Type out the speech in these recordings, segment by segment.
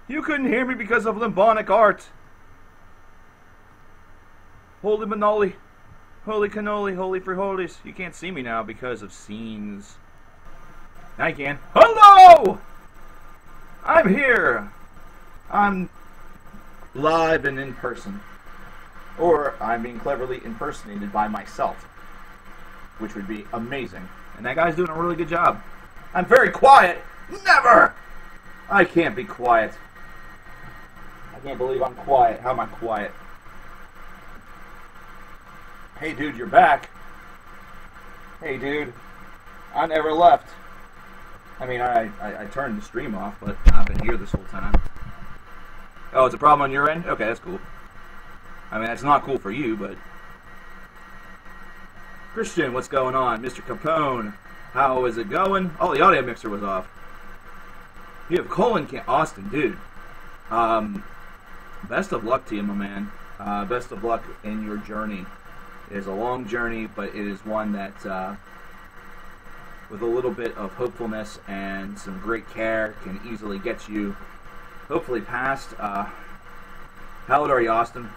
You couldn't hear me because of lymphonic art. Holy manoli. Holy cannoli. Holy frijoles. You can't see me now because of scenes. Now you can. Hello! I'm here. I'm live and in person. Or I'm being cleverly impersonated by myself, which would be amazing. And that guy's doing a really good job. I'm very quiet. Never! I can't be quiet. I can't believe I'm quiet. How am I quiet? Hey dude, you're back. Hey dude, I never left. I mean, I turned the stream off, but I've been here this whole time. Oh, it's a problem on your end? Okay, that's cool. I mean, that's not cool for you, but... Christian, what's going on? Mr. Capone, how is it going? Oh, the audio mixer was off. You have colon cancer. Austin, dude. Best of luck to you, my man. Best of luck in your journey. It is a long journey, but it is one that, with a little bit of hopefulness and some great care, can easily get you, hopefully, past. How old are you, Austin?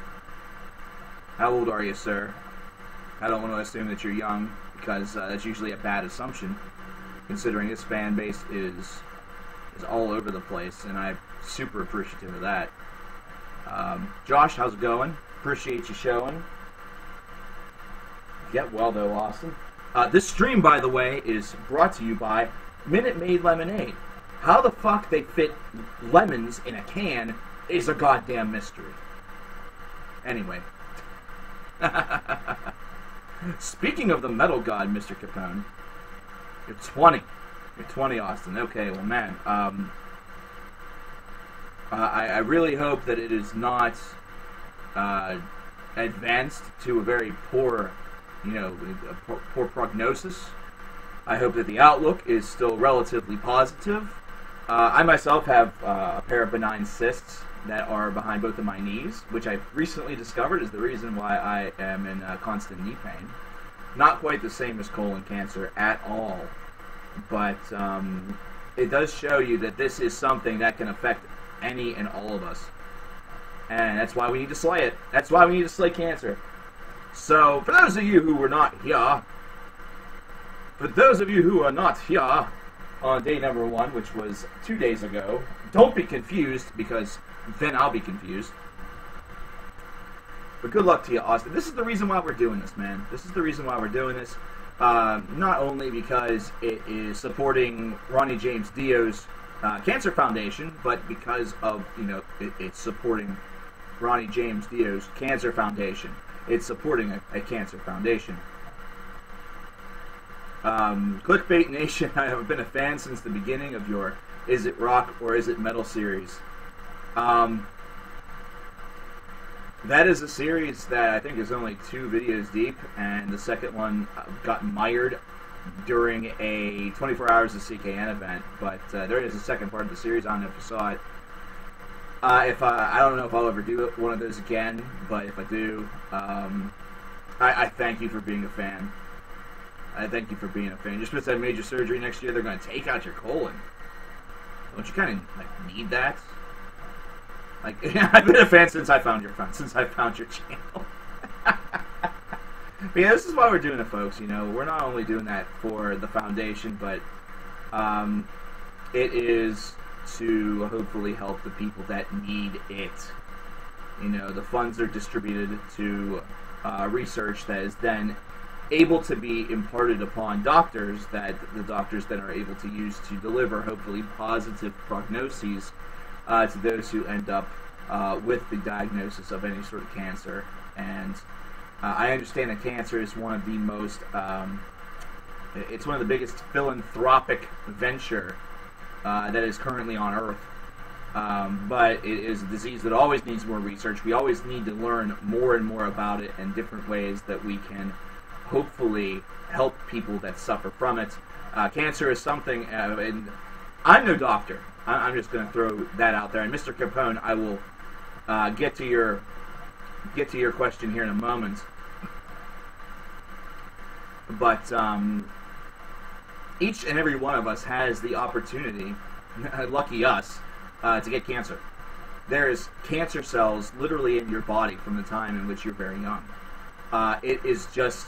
How old are you, sir? I don't want to assume that you're young, because that's usually a bad assumption, considering this fan base is all over the place, and I'm super appreciative of that. Josh, how's it going? Appreciate you showing. Get well, though, Austin. This stream, by the way, is brought to you by Minute Maid Lemonade. How the fuck they fit lemons in a can is a goddamn mystery. Anyway. Speaking of the metal god, Mr. Capone, you're 20. You're 20, Austin. Okay, well, man. I really hope that it is not advanced to a very poor, poor prognosis. I hope that the outlook is still relatively positive. I myself have a pair of benign cysts that are behind both of my knees, which I've recently discovered is the reason why I am in constant knee pain. Not quite the same as colon cancer at all, but it does show you that this is something that can affect any and all of us. And that's why we need to slay it. That's why we need to slay cancer. So, for those of you who were not here, on day number 1, which was 2 days ago, don't be confused, because then I'll be confused. But good luck to you, Austin. This is the reason why we're doing this, man. This is the reason why we're doing this. Not only because it is supporting Ronnie James Dio's Cancer Foundation, but because of, it's supporting Ronnie James Dio's Cancer Foundation. It's supporting a cancer foundation. Clickbait Nation, I have been a fan since the beginning of your Is It Rock or Is It Metal series. That is a series that I think is only 2 videos deep, and the second one got mired during a 24 Hours of CKN event, but there is a second part of the series. I don't know if you saw it. I don't know if I'll ever do one of those again, but if I do, I thank you for being a fan. I thank you for being a fan. Just because I made your surgery next year, they're going to take out your colon. Don't you kind of need that? I've been a fan since I found your channel. But yeah, this is why we're doing it, folks. We're not only doing that for the foundation, but it is to hopefully help the people that need it. The funds are distributed to research that is then able to be imparted upon doctors, that the doctors then are able to use to deliver hopefully positive prognoses to those who end up with the diagnosis of any sort of cancer. And I understand that cancer is one of the most, it's one of the biggest philanthropic venture that is currently on Earth. But it is a disease that always needs more research. We always need to learn more and more about it and different ways that we can hopefully help people that suffer from it. Cancer is something, and I'm no doctor. I'm just going to throw that out there. And Mr. Capone, I will get to your question here in a moment. But each and every one of us has the opportunity, lucky us, to get cancer. There's cancer cells literally in your body from the time in which you're very young. It is just,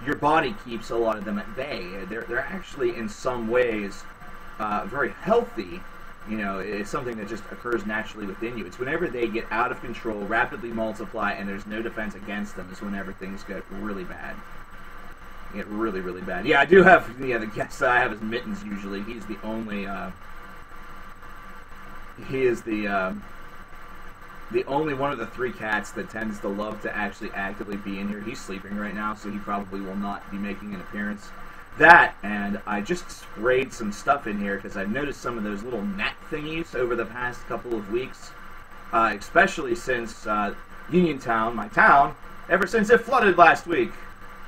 your body keeps a lot of them at bay. They're actually in some ways very healthy. You know, it's something that just occurs naturally within you. It's whenever they get out of control, rapidly multiply, and there's no defense against them is whenever things get really bad. Get really, really bad. Yeah, I do have, the guest that I have is Mittens usually. He's the only, he is the only one of the 3 cats that tends to love to actually actively be in here. He's sleeping right now, so he probably will not be making an appearance. That, and I just sprayed some stuff in here because I've noticed some of those little gnat thingies over the past couple of weeks, especially since Uniontown, my town, ever since it flooded last week.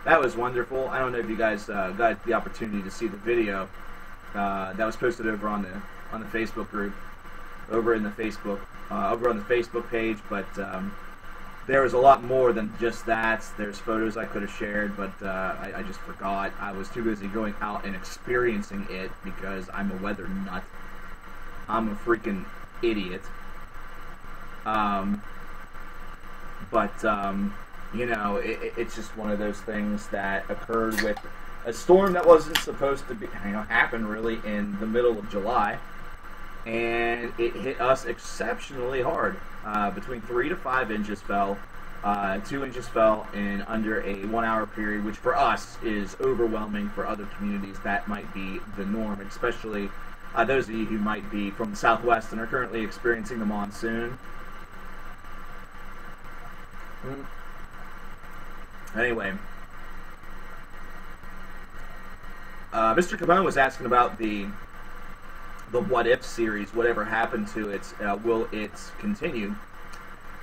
That was wonderful. I don't know if you guys got the opportunity to see the video that was posted over on the Facebook group, over on the Facebook page, but there was a lot more than just that. There's photos I could have shared, but I just forgot. I was too busy going out and experiencing it because I'm a weather nut. I'm a freaking idiot. You know, it's just one of those things that occurred with a storm that wasn't supposed to be, happen really in the middle of July. And it hit us exceptionally hard. Between 3 to 5 inches fell. 2 inches fell in under a 1-hour period, which for us is overwhelming. For other communities, that might be the norm, especially those of you who might be from the Southwest and are currently experiencing the monsoon. Anyway, Mr. Capone was asking about the What If series. Whatever happened to it? Will it continue?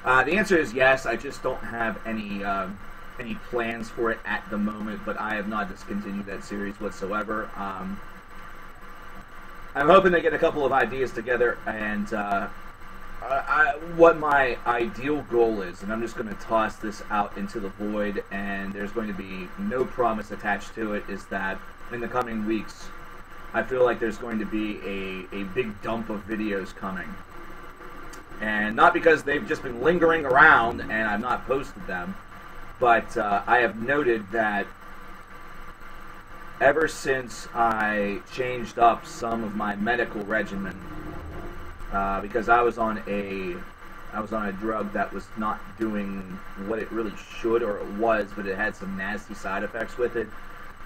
The answer is yes. I just don't have any plans for it at the moment, but I have not discontinued that series whatsoever. I'm hoping to get a couple of ideas together, and what my ideal goal is, and I'm just going to toss this out into the void, and there's going to be no promise attached to it, is that in the coming weeks, I feel like there's going to be a big dump of videos coming. And not because they've just been lingering around and I've not posted them, but I have noted that ever since I changed up some of my medical regimen, because I was on a drug that was not doing what it really should, or it was, but it had some nasty side effects with it.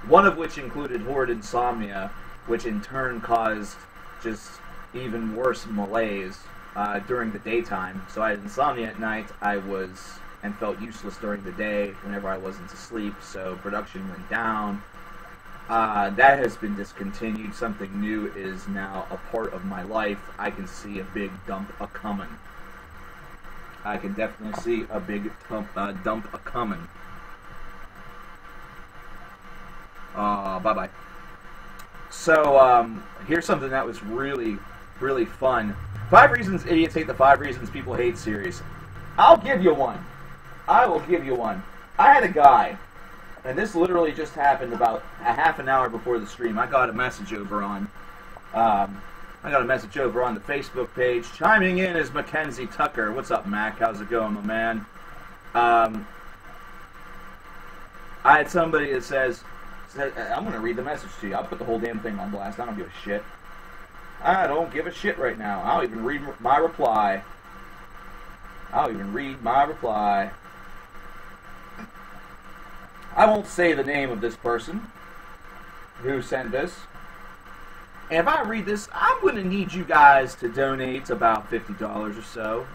One of which included horrid insomnia, which in turn caused just even worse malaise during the daytime. So I had insomnia at night. And felt useless during the day whenever I wasn't asleep. So production went down. That has been discontinued. Something new is now a part of my life. I can see a big dump a-coming. I can definitely see a big dump a-coming. Bye-bye. So, here's something that was really, really fun. 5 Reasons Idiots Hate the 5 Reasons People Hate series. I'll give you one. I will give you one. I had a guy, and this literally just happened about a half an hour before the stream. I got a message over on the Facebook page. Chiming in is Mackenzie Tucker. What's up, Mac? How's it going, my man? I had somebody that says, I'm going to read the message to you. I'll put the whole damn thing on blast. I don't give a shit. I don't give a shit right now. I'll even read my reply. I won't say the name of this person who sent this. And if I read this, I'm going to need you guys to donate about $50 or so.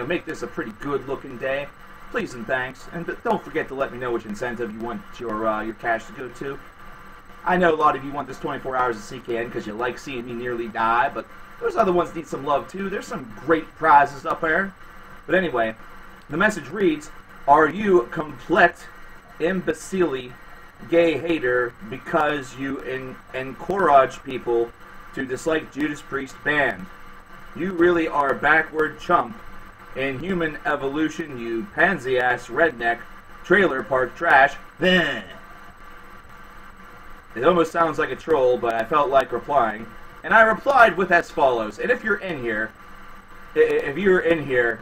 Make this a pretty good-looking day. Please and thanks. And don't forget to let me know which incentive you want your cash to go to. I know a lot of you want this 24 hours of CKN because you like seeing me nearly die, but those other ones need some love too. There's some great prizes up there. But anyway, the message reads, "Are you complete imbecile gay hater because you encourage people to dislike Judas Priest band? You really are a backward chump in human evolution, you pansy-ass redneck trailer park trash." It almost sounds like a troll, but I felt like replying. And I replied with as follows. And if you're in here, if you're in here,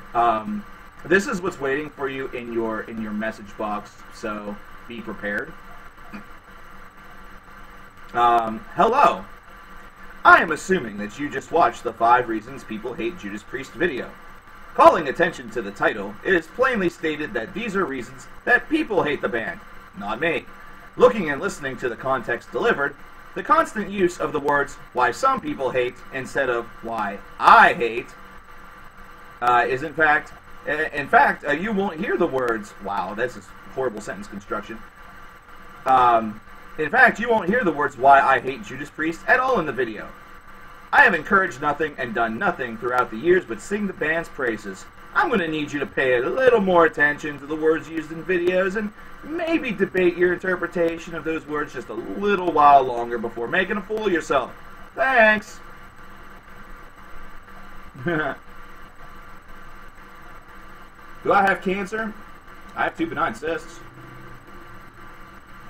this is what's waiting for you in your message box. So be prepared. Hello. I am assuming that you just watched the 5 Reasons People Hate Judas Priest video. Calling attention to the title, it is plainly stated that these are reasons that people hate the band, not me. Looking and listening to the context delivered, the constant use of the words, why some people hate, instead of why I hate, is in fact, you won't hear the words, wow, that's a horrible sentence construction. In fact, you won't hear the words, why I hate Judas Priest, at all in the video. I have encouraged nothing and done nothing throughout the years but sing the band's praises. I'm going to need you to pay a little more attention to the words used in videos and maybe debate your interpretation of those words just a little while longer before making a fool of yourself. Thanks! Do I have cancer? I have 2 benign cysts.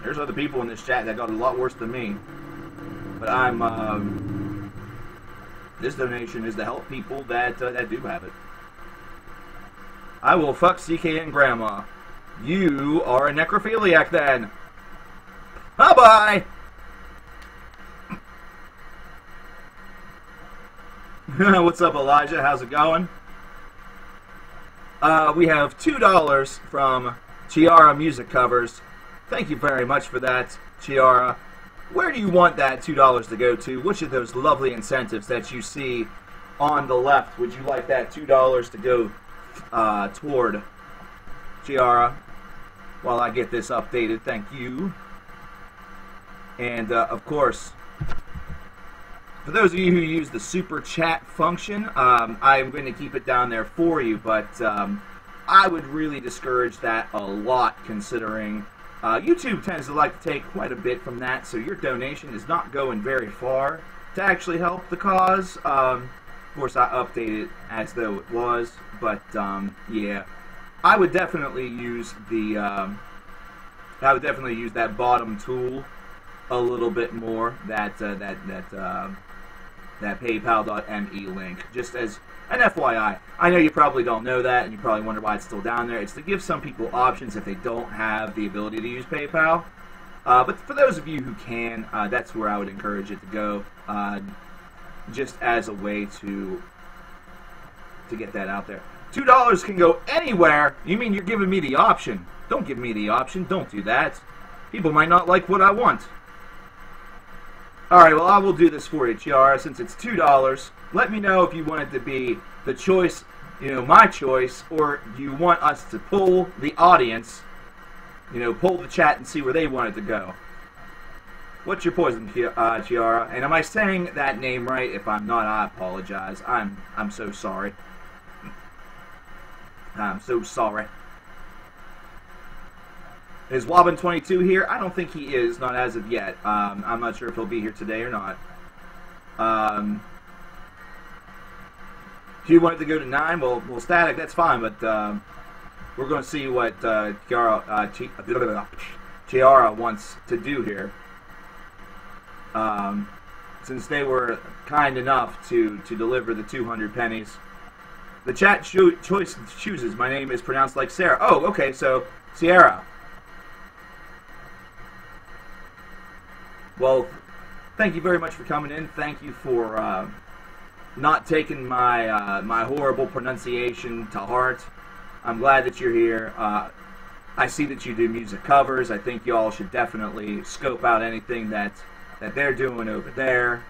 There's other people in this chat that got a lot worse than me. But this donation is to help people that do have it. I will fuck CK and Grandma. You are a necrophiliac then. Bye-bye! What's up, Elijah? How's it going? We have $2 from Chiara Music Covers. Thank you very much for that, Chiara. Where do you want that $2 to go to? Which of those lovely incentives that you see on the left would you like that $2 to go toward, Chiara? While I get this updated, thank you. And, of course, for those of you who use the super chat function, I'm going to keep it down there for you, but I would really discourage that a lot, considering YouTube tends to like to take quite a bit from that, so your donation is not going very far to actually help the cause. Of course, I update it as though it was, but yeah, I would definitely use the that bottom tool a little bit more. That PayPal.me link, just as an FYI. I know you probably don't know that, and you probably wonder why it's still down there. It's to give some people options if they don't have the ability to use PayPal. But for those of you who can, that's where I would encourage it to go, just as a way to get that out there. $2 can go anywhere. You mean you're giving me the option? Don't give me the option. Don't do that. People might not like what I want. Alright, well, I will do this for you, Chiara, since it's $2. Let me know if you want it to be the choice, my choice, or you want us to pull the audience, pull the chat and see where they want it to go. What's your poison, Chiara? And am I saying that name right? If I'm not, I apologize. I'm so sorry. I'm so sorry. Is Wobbin22 here? I don't think he is, not as of yet. I'm not sure if he'll be here today or not. If you wanted to go to 9, well, Static, that's fine, but we're going to see what Chiara wants to do here. Since they were kind enough to deliver the 200 pennies. The chat choice chooses, my name is pronounced like Sarah. Oh, okay, so Sierra. Well, thank you very much for coming in. Thank you for not taking my my horrible pronunciation to heart. I'm glad that you're here. I see that you do music covers. I think y'all should definitely scope out anything that they're doing over there.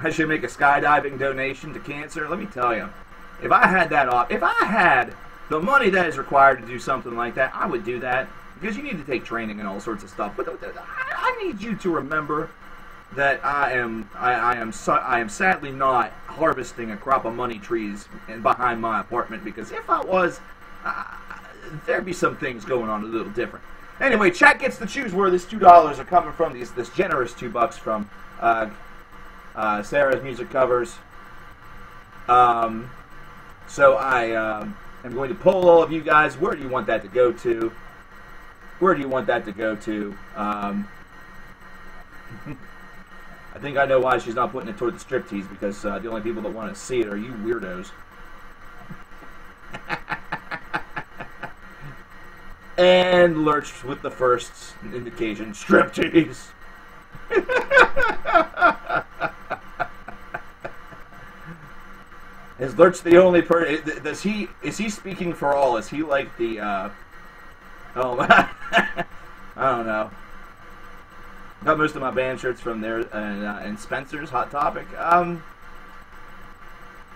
I should make a skydiving donation to cancer. Let me tell you, if I had if I had the money that is required to do something like that, I would do that. Because you need to take training and all sorts of stuff. But I need you to remember that I am sadly not harvesting a crop of money trees behind my apartment. Because if I was, there'd be some things going on a little different. Anyway, chat gets to choose where this $2 are coming from. This generous $2 from Sarah's Music Covers. So I am going to poll all of you guys. Where do you want that to go to? Where do you want that to go to? I think I know why she's not putting it toward the striptease, because the only people that want to see it are you weirdos. And lurched with the first indication, striptease. Is Lurch the only person? Is he speaking for all? Is he like the? Oh, I don't know. Got most of my band shirts from there and Spencer's Hot Topic.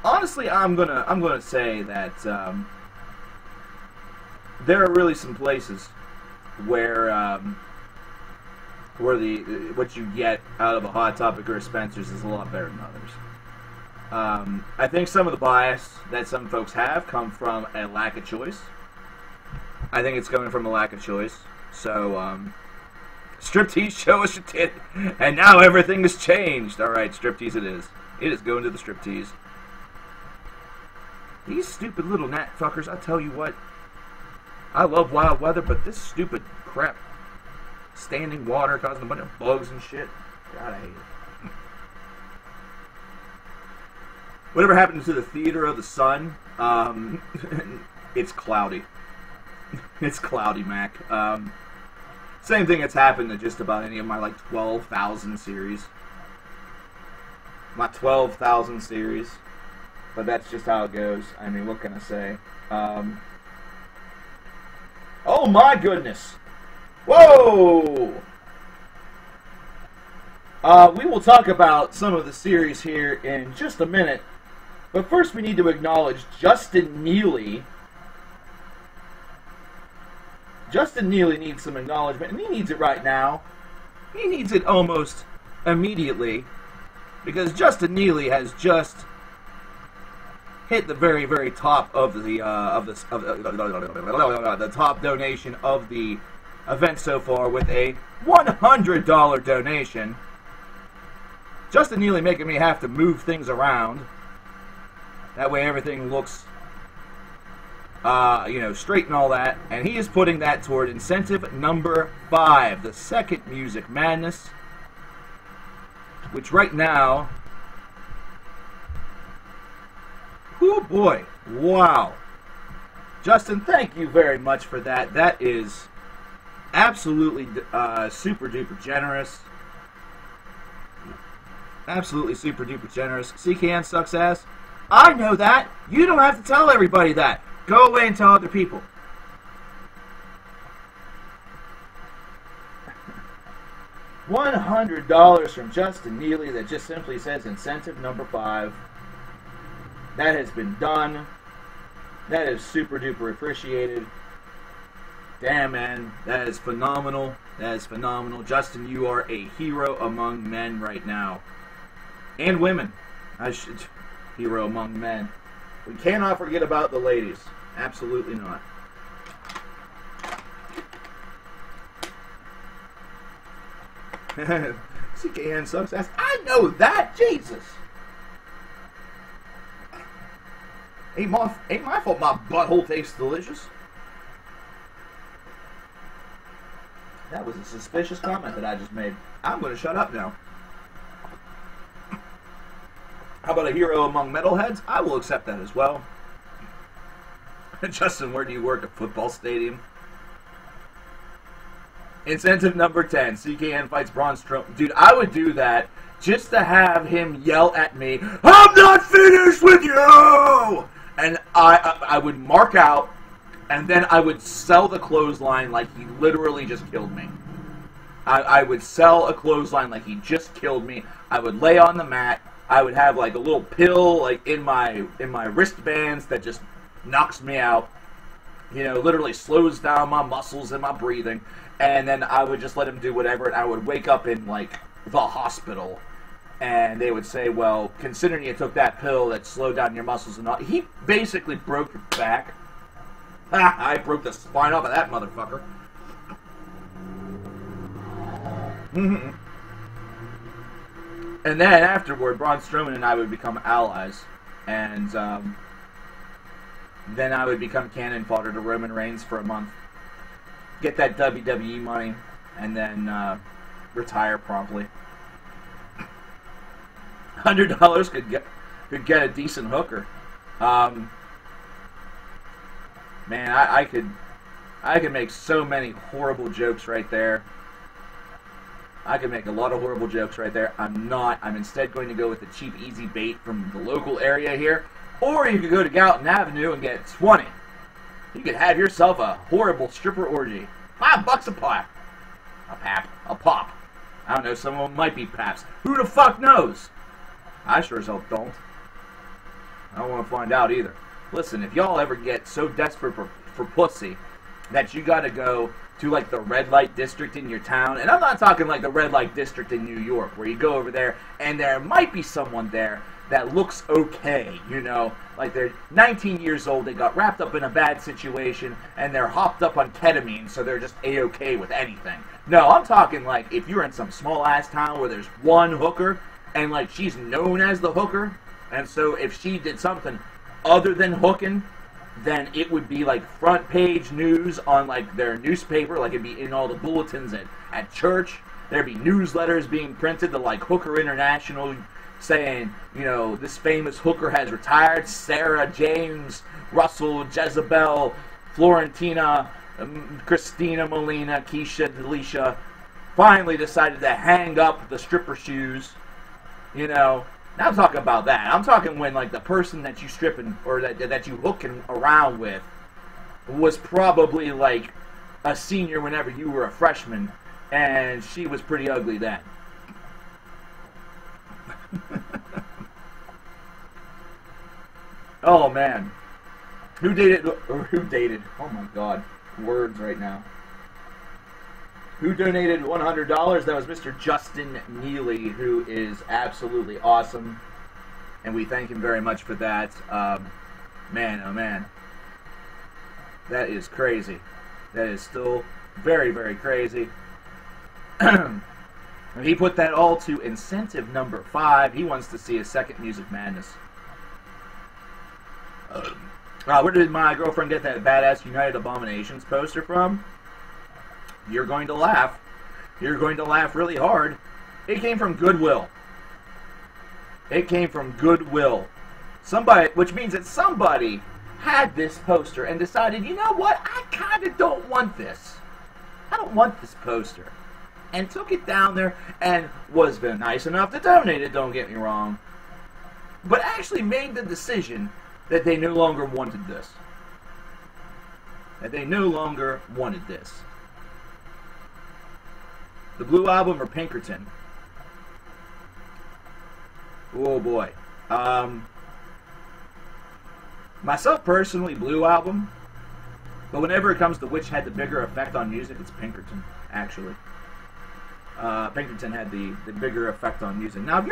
Honestly, I'm gonna say that there are really some places where what you get out of a Hot Topic or a Spencer's is a lot better than others. I think some of the bias that some folks have come from a lack of choice. I think it's coming from a lack of choice. So, striptease, show us your tit, and now everything has changed. Alright, striptease it is. It is going to the striptease. These stupid little gnat fuckers, I tell you what. I love wild weather, but this stupid crap. Standing water causing a bunch of bugs and shit. God, I hate it. Whatever happened to the Theater of the Sun? It's cloudy. It's cloudy, Mac. Same thing that's happened to just about any of my, like, 12,000 series. My 12,000 series. But that's just how it goes. I mean, what can I say? Oh my goodness! Whoa! We will talk about some of the series here in just a minute. But first we need to acknowledge Justin Neely. Justin Neely needs some acknowledgement, and he needs it right now. He needs it almost immediately, because Justin Neely has just hit the very, very top of the top donation of the event so far with a $100 donation. Justin Neely making me have to move things around. That way everything looks straight and all that. And he is putting that toward incentive number 5, the second Music Madness, which right now, oh boy, wow. Justin, thank you very much for that. That is absolutely super duper generous. Absolutely super duper generous. CKN sucks ass. I know that. You don't have to tell everybody that. Go away and tell other people. $100 from Justin Neely that just simply says incentive number 5. That has been done. That is super duper appreciated. Damn, man. That is phenomenal. That is phenomenal. Justin, you are a hero among men right now. And women. Hero among men. We cannot forget about the ladies. Absolutely not. CKN sucks ass. I know that! Jesus! Ain't my fault my butthole tastes delicious. That was a suspicious comment that I just made. I'm going to shut up now. How about a hero among metalheads? I will accept that as well. Justin, where do you work? A football stadium? Incentive number 10. CKN fights Braun Strowman. Dude, I would do that just to have him yell at me, "I'm not finished with you!" And I would mark out, and then I would sell the clothesline like he literally just killed me. I would sell a clothesline like he just killed me. I would lay on the mat. I would have like a little pill like in my wristbands that just knocks me out. You know, literally slows down my muscles and my breathing. And then I would just let him do whatever, and I would wake up in like the hospital. And they would say, well, considering you took that pill that slowed down your muscles and all, he basically broke your back. Ha! I broke the spine off of that motherfucker. And then afterward, Braun Strowman and I would become allies. And then I would become cannon fodder to Roman Reigns for a month. Get that WWE money, and then retire promptly. $100 could get a decent hooker. Man, I could make so many horrible jokes right there. I could make a lot of horrible jokes right there. I'm not. I'm instead going to go with the cheap, easy bait from the local area here. Or you could go to Gallatin Avenue and get 20. You could have yourself a horrible stripper orgy. $5 a pop. A pop. I don't know, some of them might be paps. Who the fuck knows? I sure as hell don't. I don't want to find out either. Listen, if y'all ever get so desperate for pussy that you gotta go to like the red light district in your town, and I'm not talking like the red light district in New York, where you go over there and there might be someone there that looks okay, you know, like they're 19 years old, they got wrapped up in a bad situation, and they're hopped up on ketamine, so they're just A-okay with anything. No, I'm talking like if you're in some small-ass town where there's one hooker, and like she's known as the hooker, and so if she did something other than hooking, then it would be like front page news on like their newspaper, like it'd be in all the bulletins at church. There'd be newsletters being printed to like Hooker International saying, you know, this famous hooker has retired. Sarah, James, Russell, Jezebel, Florentina, Christina, Molina, Keisha, Delisha finally decided to hang up the stripper shoes, you know. Now I'm talking about that. I'm talking when like the person that you stripping or that you hooking around with was probably like a senior whenever you were a freshman, and she was pretty ugly then. Oh man, who dated? Oh my God, words right now. Who donated $100? That was Mr. Justin Neely, who is absolutely awesome, and we thank him very much for that. Man, oh man, that is crazy. That is still very, very crazy. He put that all to incentive number 5. He wants to see a second Music Madness. Where did my girlfriend get that badass United Abominations poster from? You're going to laugh. You're going to laugh really hard. It came from Goodwill. It came from Goodwill. Somebody, which means that somebody had this poster and decided, you know what, I kind of don't want this. I don't want this poster. And took it down there and was nice enough to donate it, don't get me wrong. But actually made the decision that they no longer wanted this. That they no longer wanted this. The Blue Album or Pinkerton? Oh boy. Myself personally, Blue Album. But whenever it comes to which had the bigger effect on music, it's Pinkerton, actually. Pinkerton had the bigger effect on music. Now, if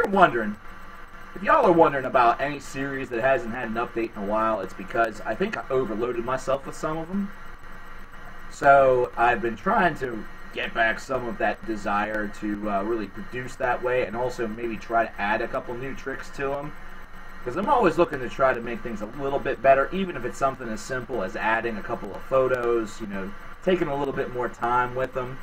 y'all are wondering about any series that hasn't had an update in a while, it's because I think I overloaded myself with some of them. So I've been trying to get back some of that desire to really produce that way, and also maybe try to add a couple new tricks to them. Because I'm always looking to try to make things a little bit better, even if it's something as simple as adding a couple of photos, you know, taking a little bit more time with them.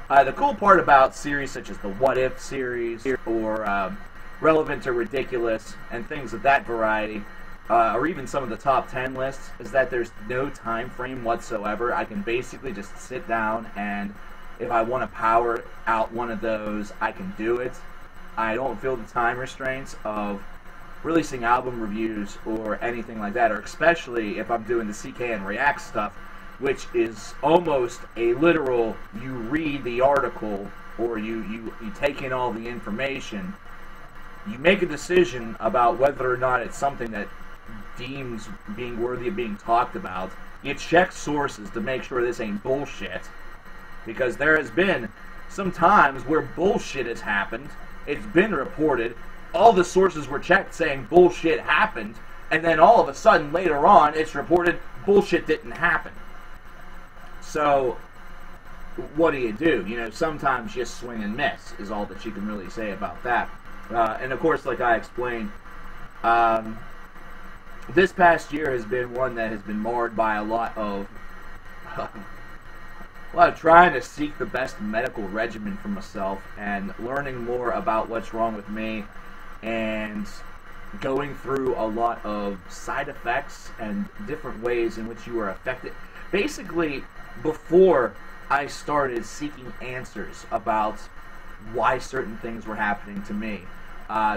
The cool part about series such as the What If series, or Relevant or Ridiculous, and things of that variety, or even some of the top 10 lists, is that there's no time frame whatsoever. I can basically just sit down, and if I want to power out one of those, I can do it. I don't feel the time restraints of releasing album reviews or anything like that, or especially if I'm doing the CKN React stuff, which is almost a literal, you read the article, or you take in all the information, you make a decision about whether or not it's something that deems being worthy of being talked about. You check sources to make sure this ain't bullshit, because there has been some times where bullshit has happened, it's been reported, all the sources were checked saying bullshit happened, and then all of a sudden later on it's reported bullshit didn't happen. So what do? You know, sometimes just swing and miss is all that you can really say about that. And of course, like I explained, this past year has been one that has been marred by a lot of trying to seek the best medical regimen for myself and learning more about what's wrong with me, and going through a lot of side effects and different ways in which you were affected. Basically, before I started seeking answers about why certain things were happening to me,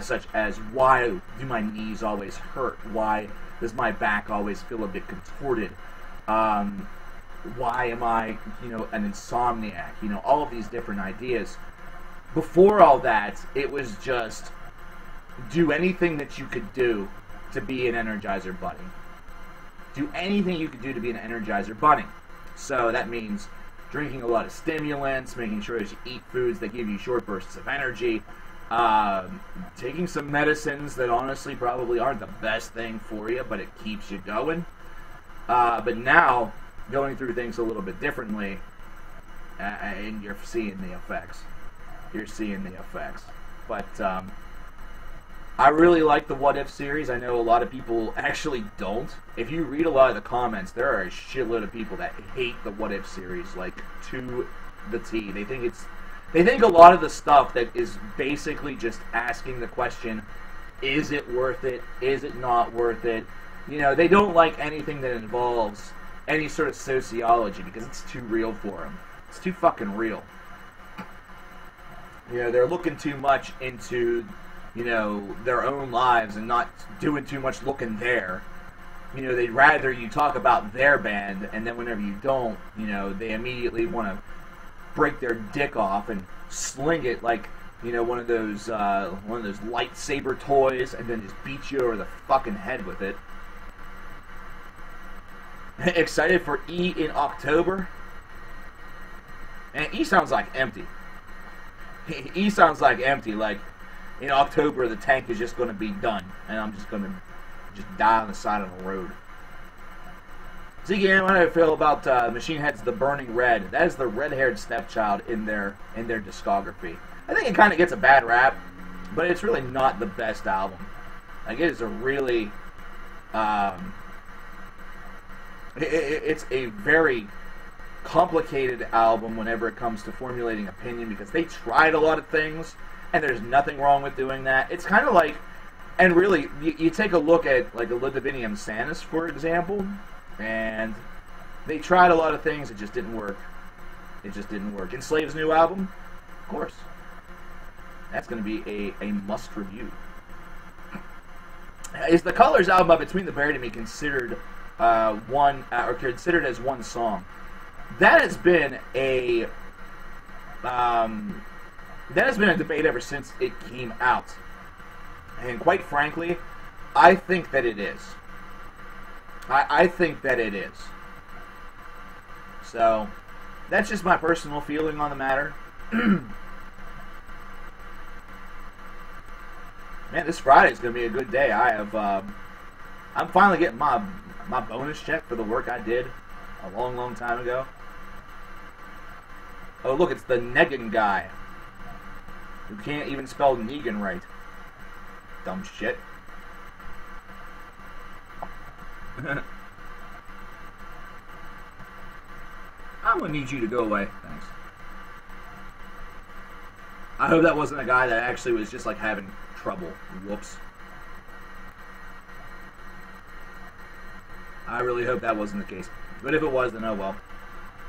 such as why do my knees always hurt? Why does my back always feel a bit contorted? Why am I, an insomniac? All of these different ideas. Before all that, it was just do anything that you could do to be an Energizer Bunny. Do anything you could do to be an Energizer Bunny. So that means drinking a lot of stimulants, making sure that you eat foods that give you short bursts of energy, taking some medicines that honestly probably aren't the best thing for you, but it keeps you going. But now, going through things a little bit differently, and you're seeing the effects. You're seeing the effects. But I really like the What If series. I know a lot of people actually don't. If you read a lot of the comments, there are a shitload of people that hate the What If series, like, to the T. They think a lot of the stuff that is basically just asking the question, is it worth it? Is it not worth it? They don't like anything that involves any sort of sociology because it's too real for them. It's too fucking real. They're looking too much into, their own lives and not doing too much looking there. They'd rather you talk about their band, and then whenever you don't, they immediately want to break their dick off and sling it like, one of those lightsaber toys, and then just beat you over the fucking head with it. Excited for E in October? And E sounds like empty. E sounds like empty, like in October the tank is just going to be done, and I'm just going to die on the side of the road. So again, how do I feel about Machine Head's The Burning Red? That is the red-haired stepchild in their discography. I think it kind of gets a bad rap, but it's really not the best album. Like, it is a really, it's a very complicated album whenever it comes to formulating opinion, because they tried a lot of things, and there's nothing wrong with doing that. It's kind of like, and really, you take a look at, like, the Ludivinium Sanus, for example, and they tried a lot of things, it just didn't work. It just didn't work. Enslaved's new album? Of course. That's going to be a must review. Is the Colors album by Between the Buried and Me considered considered as one song? That has been a debate ever since it came out, and quite frankly, I think that it is. I think that it is. So that's just my personal feeling on the matter. Man, this Friday is going to be a good day. I'm finally getting my bonus check for the work I did a long, long time ago. Oh, look, it's the Negan guy who can't even spell Negan right. Dumb shit. I'm going to need you to go away. Thanks. I hope that wasn't a guy that actually was just, like, having trouble. Whoops. I really hope that wasn't the case. But if it was, then oh well.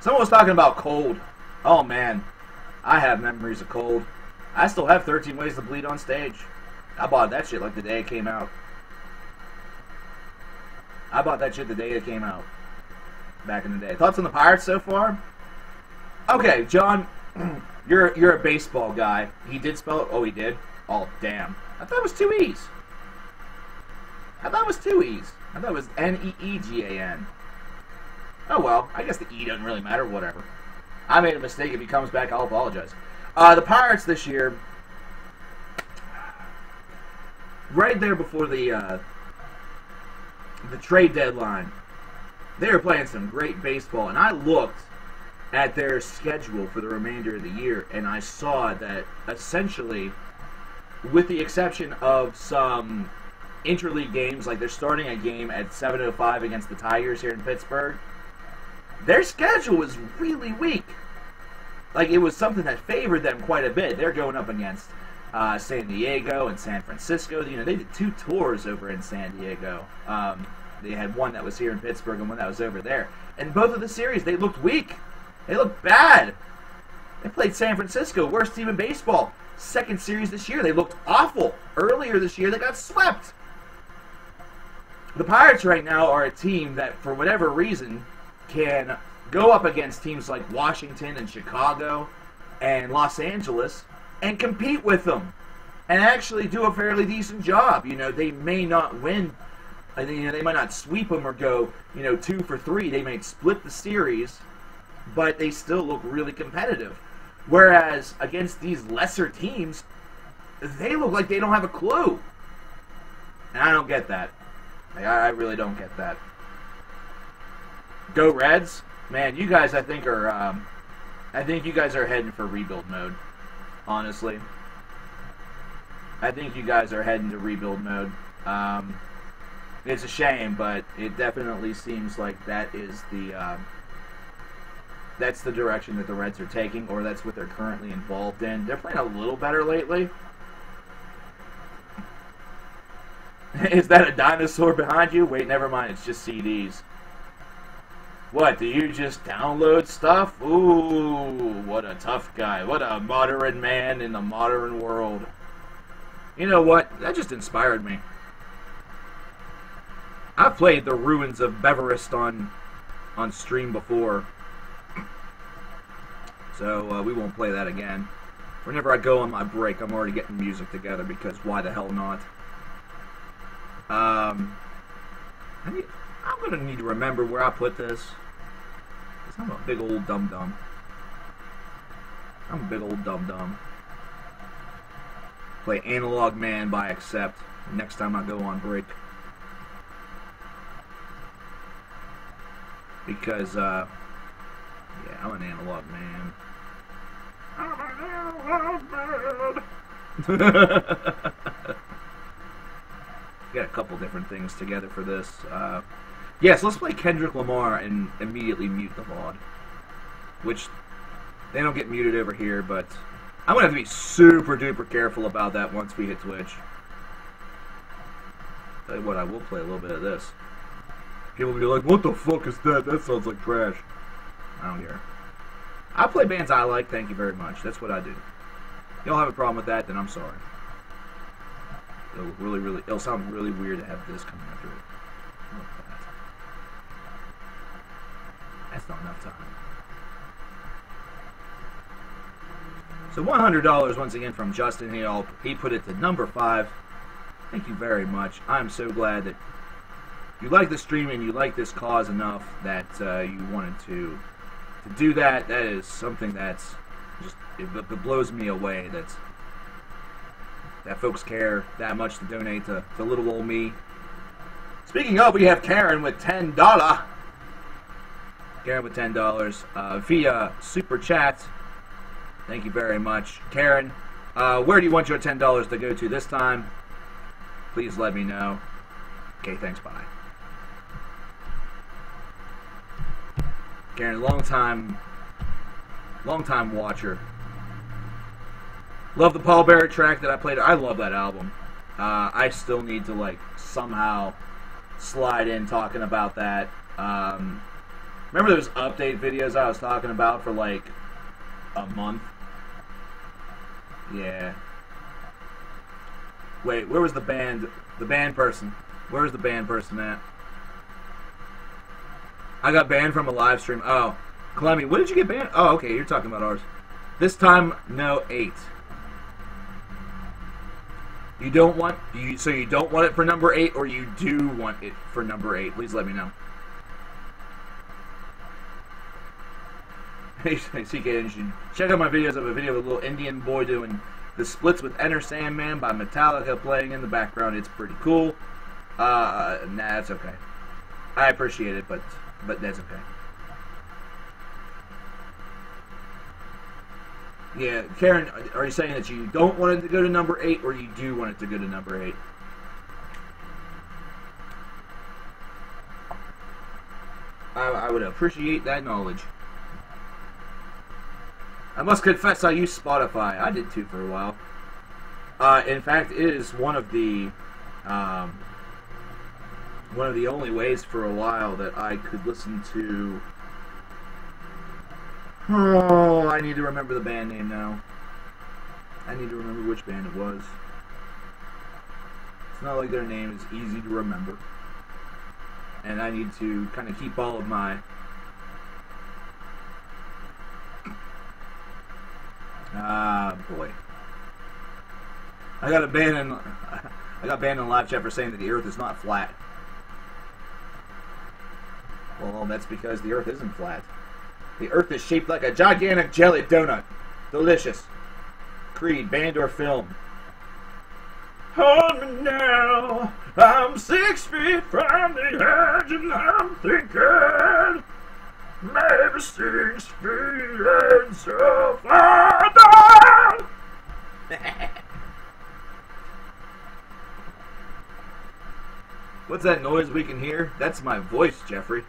Someone was talking about Cold. Oh, man. I have memories of Cold. I still have 13 Ways to Bleed on stage. I bought that shit like the day it came out. I bought that shit the day it came out. Back in the day. Thoughts on the Pirates so far? Okay, John, you're a baseball guy. He did spell it? Oh, he did? Oh, damn. I thought it was two E's. I thought it was two E's. I thought it was N-E-E-G-A-N. Oh, well. I guess the E doesn't really matter. Whatever. I made a mistake. If he comes back, I'll apologize. The Pirates this year, right there before the trade deadline, they were playing some great baseball, and I looked at their schedule for the remainder of the year, and I saw that essentially, with the exception of some interleague games, like they're starting a game at 7:05 against the Tigers here in Pittsburgh, their schedule was really weak. Like, it was something that favored them quite a bit. They're going up against San Diego and San Francisco. You know, they did 2 tours over in San Diego. They had one that was here in Pittsburgh and one that was over there. And both of the series, they looked weak. They looked bad. They played San Francisco, worst team in baseball. Second series this year, they looked awful. Earlier this year, they got swept. The Pirates right now are a team that, for whatever reason, can go up against teams like Washington and Chicago and Los Angeles and compete with them and actually do a fairly decent job. You know, they may not win. You know, they might not sweep them or go, 2 for 3. They may split the series, but they still look really competitive. Whereas against these lesser teams, they look like they don't have a clue. And I don't get that. I really don't get that. Go Reds, man! You guys, I think you guys are heading for rebuild mode. Honestly, I think you guys are heading to rebuild mode. It's a shame, but it definitely seems like that is that's the direction that the Reds are taking, or that's what they're currently involved in. They're playing a little better lately. Is that a dinosaur behind you? Wait, never mind. It's just CDs. What, do you just download stuff? Ooh, what a tough guy. What a modern man in the modern world. You know what? That just inspired me. I've played the Ruins of Beverest on stream before. So we won't play that again. Whenever I go on my break, I'm already getting music together because why the hell not? I'm going to need to remember where I put this. I'm a big old dum-dum. I'm a big old dum-dum. Play Analog Man by Accept next time I go on break. Because, yeah, I'm an analog man. I'm an analog man! Got a couple different things together for this. Yes, let's play Kendrick Lamar and immediately mute the VOD. Which, they don't get muted over here, but I'm going to have to be super duper careful about that once we hit Twitch. Tell you what, I will play a little bit of this. People will be like, what the fuck is that? That sounds like trash. I don't care. I play bands I like, thank you very much. That's what I do. Y'all have a problem with that, then I'm sorry. It'll sound really weird to have this coming after it. Look at that. That's not enough time. So $100 once again from Justin. He put it to number 5. Thank you very much. I'm so glad that you like the stream and you like this cause enough that you wanted to do that. That is something that's just it blows me away. That folks care that much to donate to little old me. Speaking of, we have Karen with $10. Karen with $10 via Super Chat. Thank you very much. Karen, where do you want your $10 to go to this time? Please let me know. Okay, thanks, bye. Karen, long time watcher. Love the Paul Barrett track that I played. I love that album. I still need to, like, somehow slide in talking about that. Remember those update videos I was talking about for, like, a month? Yeah. Wait, where was the band person? Where was the band person at? I got banned from a live stream. Oh, Clemmy, what did you get banned? Oh, okay, you're talking about ours. This time, no 8. You don't want so you don't want it for number 8, or you do want it for number 8? Please let me know. Hey, CK, you should check out my videos of a video of a little Indian boy doing the splits with Enter Sandman by Metallica playing in the background. It's pretty cool. Nah, that's okay. I appreciate it, but that's okay. Yeah, Karen, are you saying that you don't want it to go to number 8, or you do want it to go to number 8? I would appreciate that knowledge. I must confess I used Spotify. I did too for a while. In fact, it is one of the only ways for a while that I could listen to. Oh, I need to remember the band name now. I need to remember which band it was. It's not like their name is easy to remember. And I need to kind of keep all of my... Ah, boy. I got banned in the live chat for saying that the Earth is not flat. Well, that's because the Earth isn't flat. The Earth is shaped like a gigantic jelly donut. Delicious. Creed, band or film? Hold me now. I'm 6 feet from the edge and I'm thinking maybe 6 feet and so far down. What's that noise we can hear? That's my voice, Jeffrey.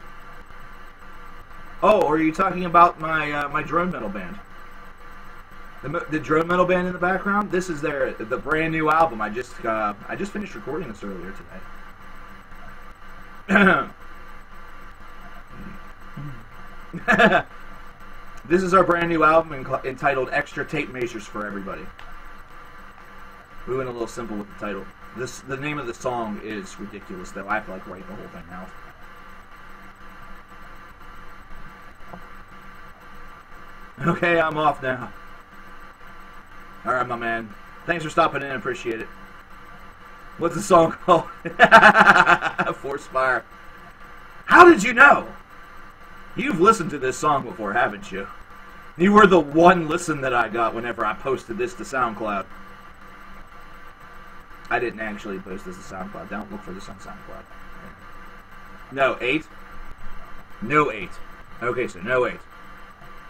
Oh, are you talking about my my drone metal band? The drone metal band in the background. This is the brand new album. I just finished recording this earlier today. This is our brand new album entitled "Extra Tape Measures for Everybody." We went a little simple with the title. The name of the song is ridiculous, though. I have to write the whole thing out. Okay, I'm off now. Alright, my man. Thanks for stopping in. Appreciate it. What's the song called? Force Fire. How did you know? You've listened to this song before, haven't you? You were the one listen that I got whenever I posted this to SoundCloud. I didn't actually post this to SoundCloud. Don't look for this on SoundCloud. No, 8? No 8. Okay, so no 8.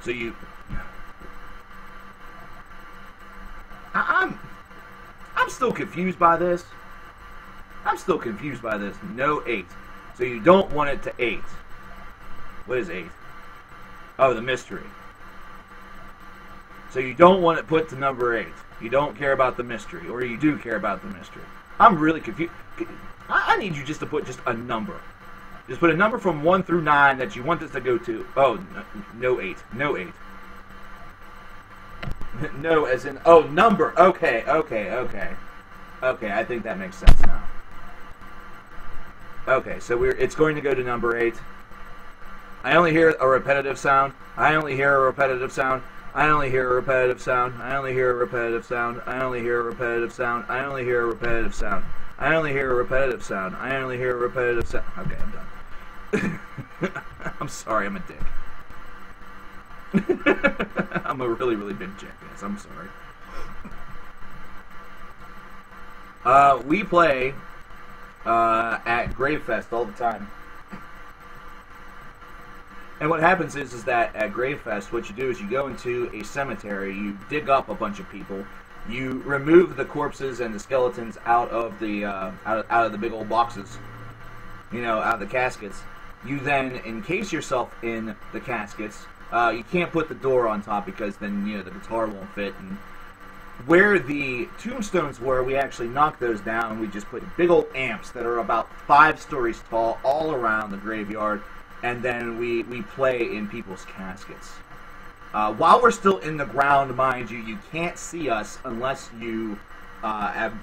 So you... I'm still confused by this. I'm still confused by this. No 8. So you don't want it to 8. What is 8? Oh, the mystery. So you don't want it put to number 8. You don't care about the mystery. Or you do care about the mystery. I'm really confused. I need you just to put just a number. Just put a number from 1 through 9 that you want this to go to. Oh, no 8. No 8. No, as in, oh, number. Okay. Okay, I think that makes sense now. Okay, so it's going to go to number 8. I only hear a repetitive sound. I only hear a repetitive sound. I only hear a repetitive sound. I only hear a repetitive sound. I only hear a repetitive sound. I only hear a repetitive sound. I only hear a repetitive sound. I only hear a repetitive sound. Okay, I'm done. I'm sorry, I'm a dick. I'm a really, really big jackass. I'm sorry. We play at Gravefest all the time. And what happens is that at Gravefest, what you do is you go into a cemetery, you dig up a bunch of people, you remove the corpses and the skeletons out of the out of the big old boxes, out of the caskets. You then encase yourself in the caskets. You can't put the door on top because then the guitar won't fit. And where the tombstones were, we actually knocked those down. We just put big old amps that are about 5 stories tall all around the graveyard. And then we play in people's caskets. While we're still in the ground, mind you, you can't see us unless you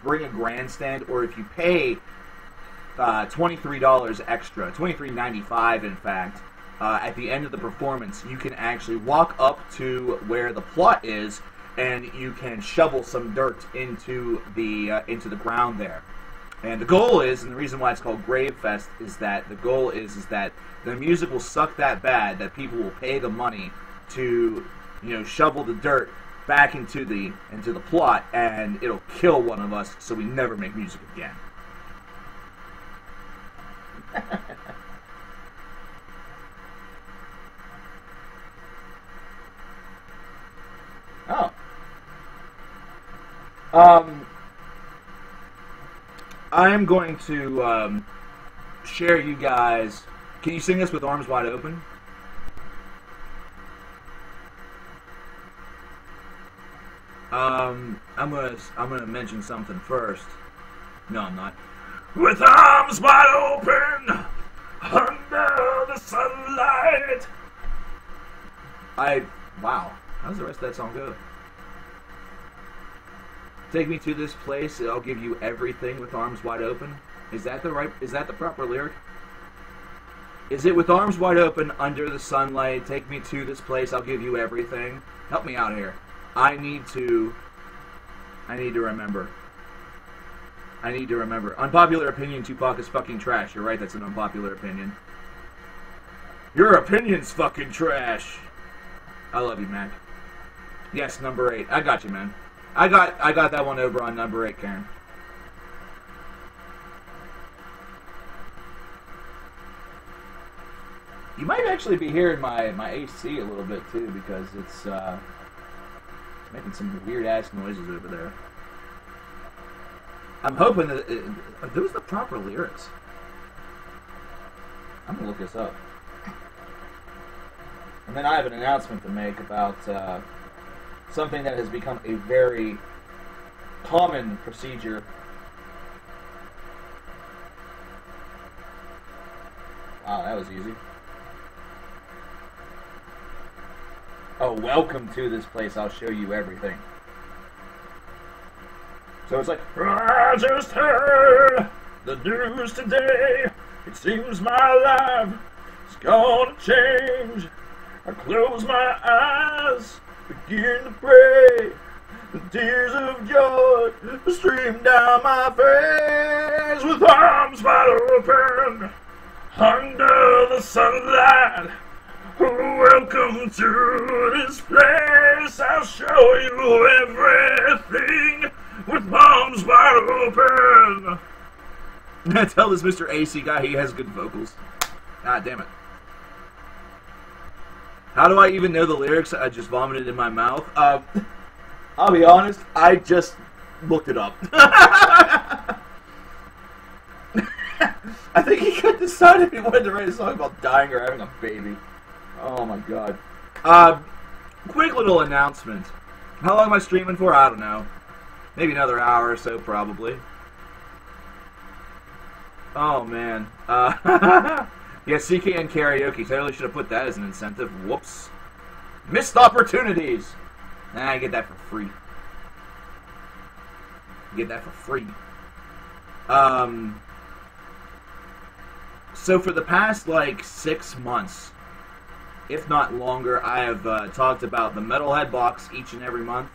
bring a grandstand, or if you pay $23 extra, $23.95 in fact, at the end of the performance, you can actually walk up to where the plot is, and you can shovel some dirt into the ground there. And the goal is, and the reason why it's called Gravefest, is that the goal is that the music will suck that bad that people will pay the money to, shovel the dirt back into the plot, and it'll kill one of us, so we never make music again. Oh. I am going to share you guys. Can you sing this with arms wide open? I'm gonna mention something first. No, I'm not. With arms wide open, under the sunlight. Wow. How does the rest of that song go? Take me to this place, I'll give you everything with arms wide open. Is that the proper lyric? Is it with arms wide open, under the sunlight, take me to this place, I'll give you everything? Help me out here. I need to remember. I need to remember. Unpopular opinion, Tupac is fucking trash. You're right, that's an unpopular opinion. Your opinion's fucking trash. I love you, Mac. Yes, number 8. I got you, man. I got that one over on number 8, Karen. You might actually be hearing my AC a little bit too, because it's making some weird ass noises over there. I'm hoping that are those the proper lyrics? I'm gonna look this up. And then I have an announcement to make about something that has become a very common procedure. Wow, that was easy. Oh, welcome to this place, I'll show you everything. So it's like, I just heard the news today. It seems my life is gonna change. I close my eyes, begin to pray. The tears of joy stream down my face. With arms wide open, under the sunlight. Welcome to this place. I'll show you everything. With arms wide open. Tell this Mr. AC guy he has good vocals. God damn it. How do I even know the lyrics? I just vomited in my mouth. I'll be honest, I just looked it up. I think he couldn't decide if he wanted to write a song about dying or having a baby. Oh my god. Quick little announcement. How long am I streaming for? I don't know. Maybe another hour or so, probably. Oh, man. Yeah, CKN karaoke. Totally should have put that as an incentive. Whoops. Missed opportunities! Nah, I get that for free. Get that for free. So for the past, like, 6 months, if not longer, I have talked about the Metalhead Box each and every month.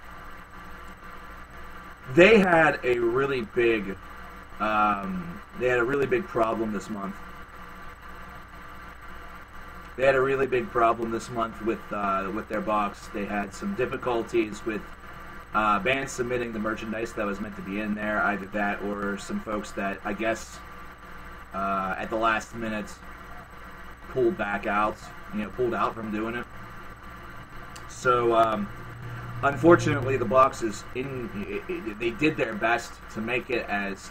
They had a really big problem this month. They had a really big problem this month with their box. They had some difficulties with bands submitting the merchandise that was meant to be in there. Either that or some folks that, I guess, at the last minute pulled back out, pulled out from doing it. So, unfortunately, the box is they did their best to make it as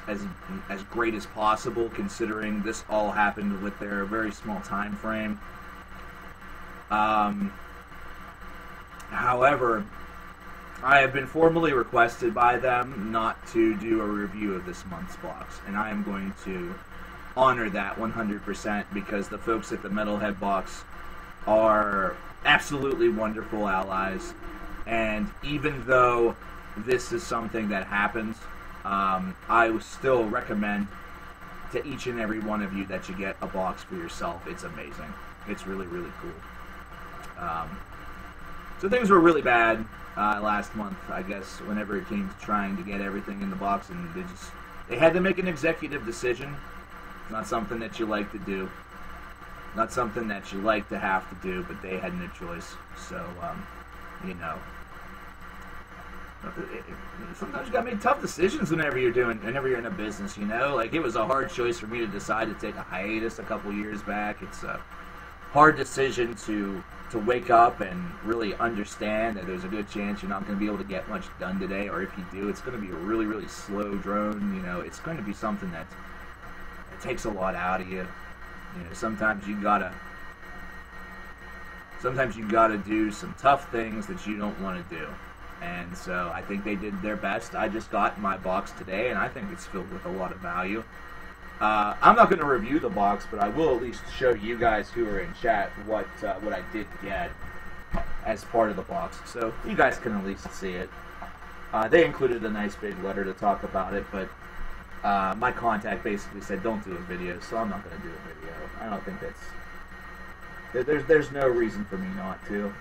great as possible, considering this all happened with their very small time frame. However, I have been formally requested by them not to do a review of this month's box, and I am going to honor that 100% because the folks at the Metalhead Box are absolutely wonderful allies. And even though this is something that happens, I would still recommend to each and every one of you that you get a box for yourself. It's amazing. It's really, really cool. So things were really bad last month, I guess, whenever it came to trying to get everything in the box, and they had to make an executive decision. It's not something that you like to do. Not something that you like to have to do, but they had no choice. So, sometimes you gotta make tough decisions whenever you're in a business, Like, it was a hard choice for me to decide to take a hiatus a couple years back. It's a hard decision to wake up and really understand that there's a good chance you're not going to be able to get much done today, or if you do, it's going to be a really, really slow drone. It's going to be something that takes a lot out of you. Sometimes you gotta do some tough things that you don't want to do. And so I think they did their best. I just got my box today, and I think it's filled with a lot of value. I'm not going to review the box, but I will at least show you guys who are in chat what I did get as part of the box, so you guys can at least see it. They included a nice big letter to talk about it, but my contact basically said don't do a video, so I'm not going to do a video. I don't think there's no reason for me not to.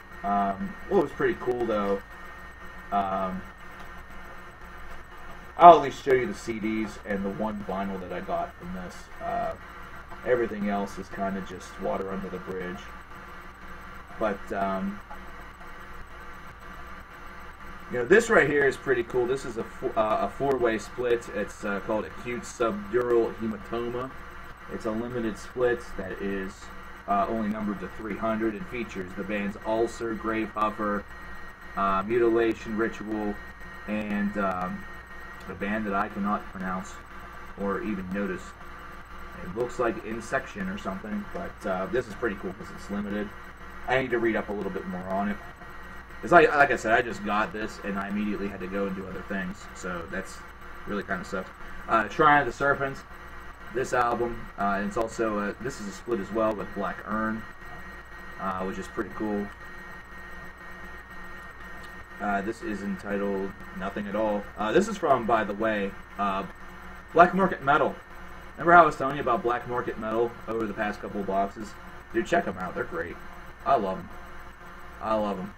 What was pretty cool though, I'll at least show you the CDs and the one vinyl that I got from this. Everything else is kind of just water under the bridge. But, you know, this right here is pretty cool. This is a four-way split. It's called acute subdural hematoma. It's a limited split that is only numbered to 300 and features the bands Ulcer, Grave Huffer, Mutilation Ritual, and a band that I cannot pronounce or even notice. It looks like Insection or something, but this is pretty cool because it's limited. I need to read up a little bit more on it. It's like I said, I just got this and I immediately had to go and do other things, so that's really kind of sucks. Shrine of the Serpents, this album, and it's also this is a split as well with Black Urn, which is pretty cool. This is entitled Nothing at All. This is from, by the way, Black Market Metal. Remember how I was telling you about Black Market Metal over the past couple of boxes? Dude, check them out. They're great. I love them. I love them.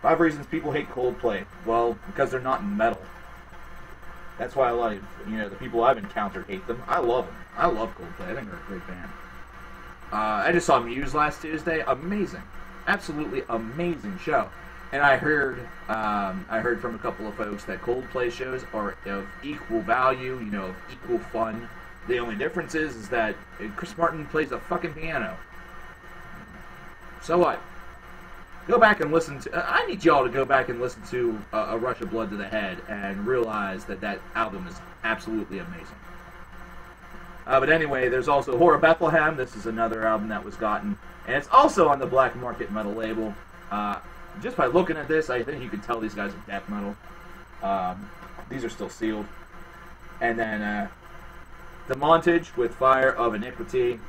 5 reasons people hate Coldplay. Well, because they're not metal. That's why a lot of, you know, the people I've encountered hate them. I love them. I love Coldplay. I think they're a great band. I just saw Muse last Tuesday. Amazing. Absolutely amazing show. And I heard from a couple of folks that Coldplay shows are of equal value, you know, of equal fun. The only difference is that Chris Martin plays a fucking piano. So what? Go back and listen to... I need y'all to go back and listen to A Rush of Blood to the Head and realize that that album is absolutely amazing. But anyway, there's also Horror Bethlehem. This is another album that was gotten. And it's also on the Black Market Metal label. Just by looking at this, I think you can tell these guys are death metal. These are still sealed. And then The Montage with Fire of Iniquity.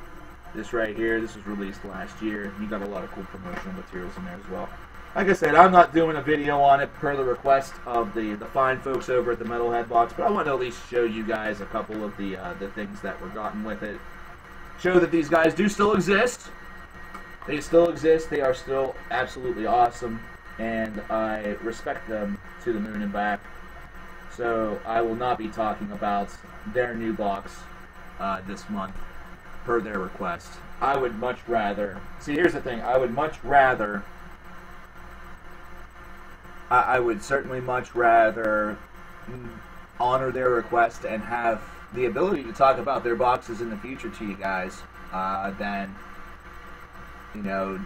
This right here, this was released last year. You got a lot of cool promotional materials in there as well. Like I said, I'm not doing a video on it per the request of the fine folks over at the Metalhead Box, but I want to at least show you guys a couple of the things that were gotten with it. Show that these guys do still exist. They still exist. They are still absolutely awesome, and I respect them to the moon and back. So I will not be talking about their new box this month per their request. I would much rather... See, here's the thing. I would much rather... I would certainly much rather honor their request and have the ability to talk about their boxes in the future to you guys than, you know,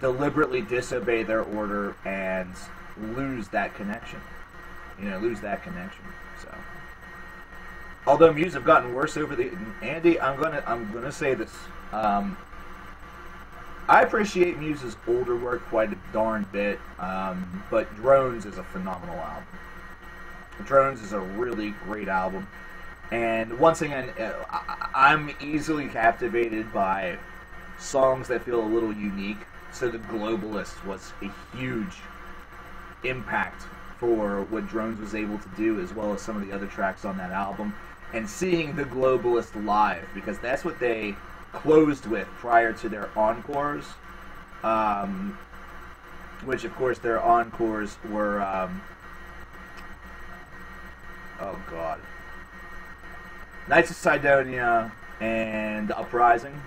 deliberately disobey their order and lose that connection. You know, lose that connection. So, although Muse have gotten worse over the... Andy, I'm gonna say this. I appreciate Muse's older work quite a darn bit, but Drones is a phenomenal album. Drones is a really great album. And once again, I'm easily captivated by songs that feel a little unique. So The Globalist was a huge impact for what Drones was able to do, as well as some of the other tracks on that album. And seeing The Globalist live, because that's what they closed with prior to their encores, which of course their encores were, oh god, Knights of Sidonia and Uprising,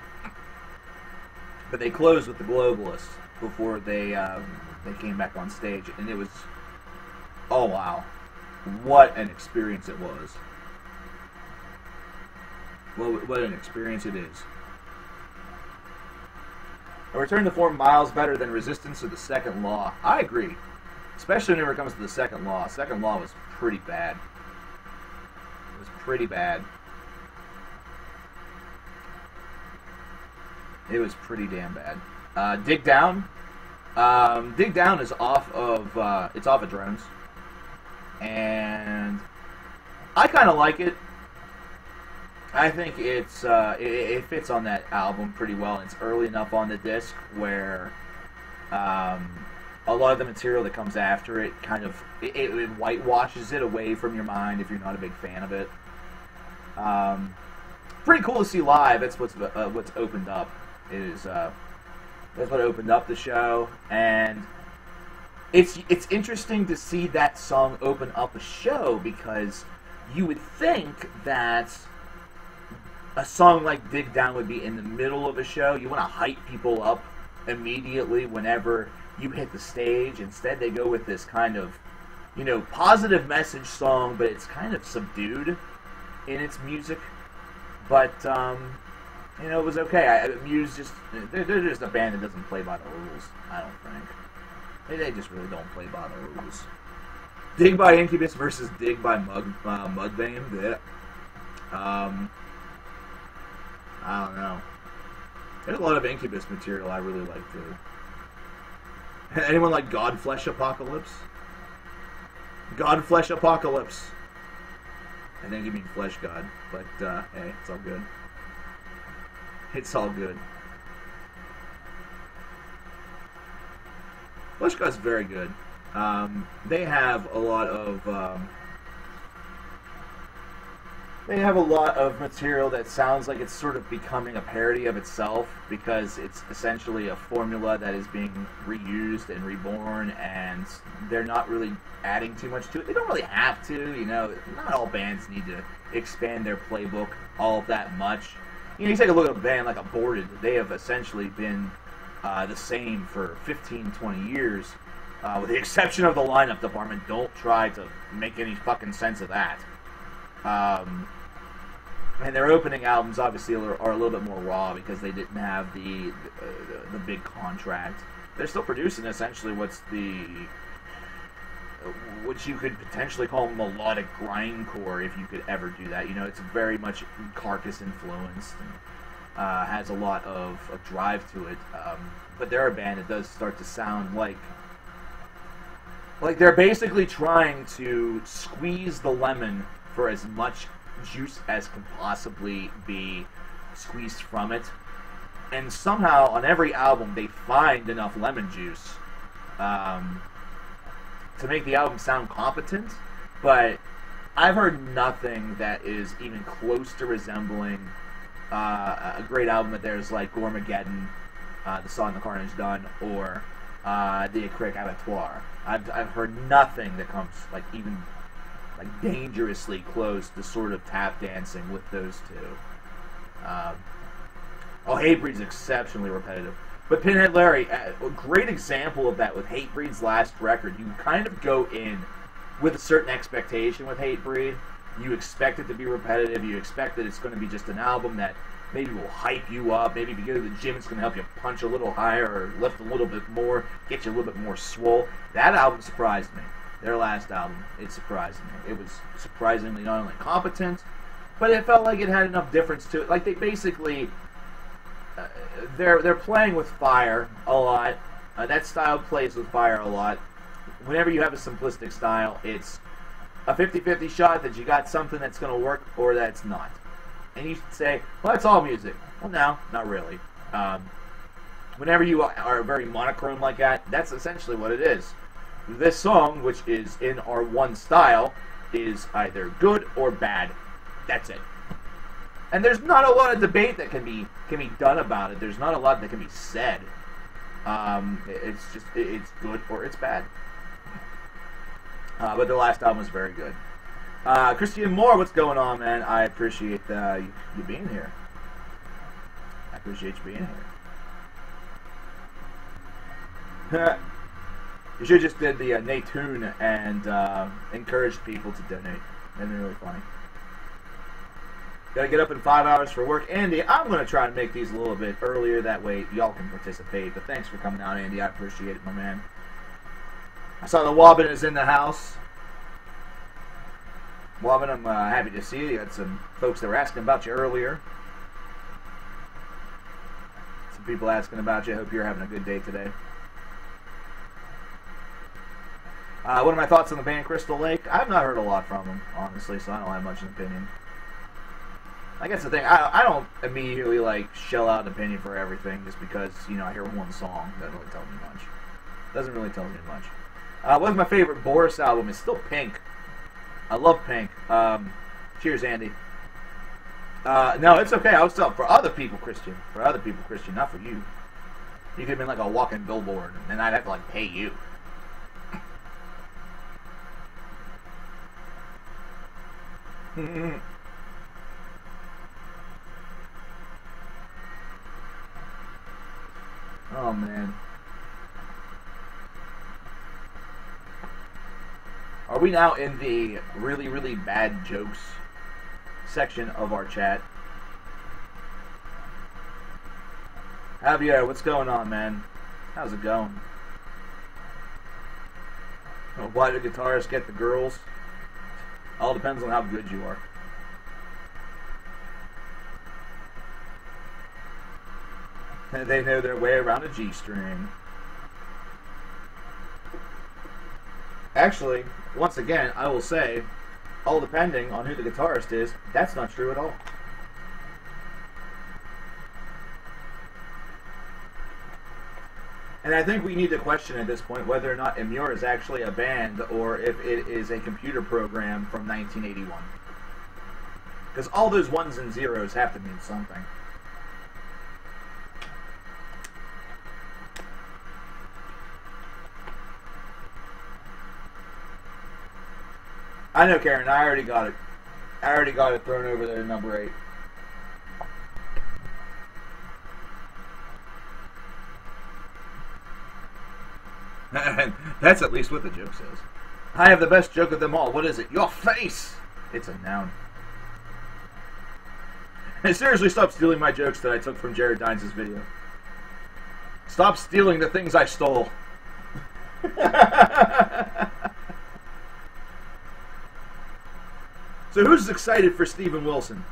but they closed with The Globalist before they came back on stage, and it was, oh wow, what an experience it was. Well, what an experience it is. A return to form miles better than Resistance to the Second Law. I agree. Especially whenever it comes to the Second Law. Second Law was pretty bad. It was pretty bad. It was pretty damn bad. Dig Down. Dig Down is off of, it's off of Drones. and I kind of like it. I think it fits on that album pretty well. It's early enough on the disc where a lot of the material that comes after it kind of it whitewashes it away from your mind if you're not a big fan of it. Pretty cool to see live. That's what's opened up. That's what opened up the show, and it's interesting to see that song open up a show, because you would think that a song like Dig Down would be in the middle of a show. You want to hype people up immediately whenever you hit the stage. Instead, they go with this kind of, positive message song, but it's kind of subdued in its music. But, it was okay. Muse they're just a band that doesn't play by the rules, I don't think. They just really don't play by the rules. Dig by Incubus versus Dig by Mudvayne. I don't know. There's a lot of Incubus material I really like too. Anyone like Godflesh Apocalypse? Godflesh Apocalypse. I think you mean Flesh God, but hey, it's all good. It's all good. Flesh God's very good. They have a lot of material that sounds like it's sort of becoming a parody of itself, because it's essentially a formula that is being reused and reborn, and they're not really adding too much to it. They don't really have to, not all bands need to expand their playbook all that much. You take a look at a band like Aborted. They have essentially been the same for 15, 20 years, with the exception of the lineup department. Don't try to make any fucking sense of that. And their opening albums obviously are a little bit more raw because they didn't have the big contract. They're still producing essentially what you could potentially call melodic grindcore, if you could ever do that. It's very much Carcass influenced and has a lot of drive to it. But they're a band that does start to sound like they're basically trying to squeeze the lemon for as much juice as can possibly be squeezed from it, and somehow on every album they find enough lemon juice to make the album sound competent. But I've heard nothing that is even close to resembling a great album of theirs like Gormageddon, The Song the Carnage Done, or The Acritic Abattoir. I've heard nothing that comes even dangerously close to sort of tap dancing with those two. Hatebreed's exceptionally repetitive. But Pinhead Larry, a great example of that with Hatebreed's last record. You kind of go in with a certain expectation with Hatebreed. You expect it to be repetitive. You expect that it's going to be just an album that maybe will hype you up. Maybe if you go to the gym, it's going to help you punch a little higher or lift a little bit more, get you a little bit more swole. That album surprised me. Their last album, it surprised me. It was surprisingly not only competent, but it felt like it had enough difference to it. They basically, they're playing with fire a lot. That style plays with fire a lot. Whenever you have a simplistic style, it's a 50-50 shot that you got something that's going to work or that's not. And you say, well, that's all music. Well, no, not really. Whenever you are very monochrome like that, that's essentially what it is. This song, which is in our one style, is either good or bad. That's it. And there's not a lot of debate that can be done about it. There's not a lot that can be said. It's good or it's bad. But the last album was very good. Christian Moore, what's going on, man? I appreciate you being here. I appreciate you being here. You should have just did the Natoon and encouraged people to donate. That'd be really funny. Gotta get up in 5 hours for work. Andy, I'm going to try and make these a little bit earlier. That way y'all can participate. But thanks for coming out, Andy. I appreciate it, my man. I saw the Wobbin is in the house. Wobbin, I'm happy to see you. You had some folks that were asking about you earlier. Some people asking about you. I hope you're having a good day today. What are my thoughts on the band Crystal Lake? I've not heard a lot from them, honestly, so I don't have much of an opinion. I guess the thing, I don't immediately, like, shell out an opinion for everything just because, you know, I hear one song. Doesn't really tell me much. Doesn't really tell me much. What's my favorite Boris album? It's still Pink. I love Pink. Cheers, Andy. No, it's okay. I was still for other people, Christian. For other people, Christian, not for you. You could have been like a walking billboard, and then I'd have to, like, pay you. Oh, man. Are we now in the really, really bad jokes section of our chat? Javier, what's going on, man? How's it going? Why do guitarists get the girls? All depends on how good you are. They know their way around a G-string. Actually, once again, I will say, all depending on who the guitarist is, that's not true at all. And I think we need to question at this point whether or not Imure is actually a band or if it is a computer program from 1981. Because all those ones and zeros have to mean something. I know, Karen. I already got it. I already got it thrown over there to number 8. That's at least what the joke says. I have the best joke of them all. What is it? Your face! It's a noun. Hey, seriously, stop stealing my jokes that I took from Jared Dines' video. Stop stealing the things I stole. So who's excited for Steven Wilson?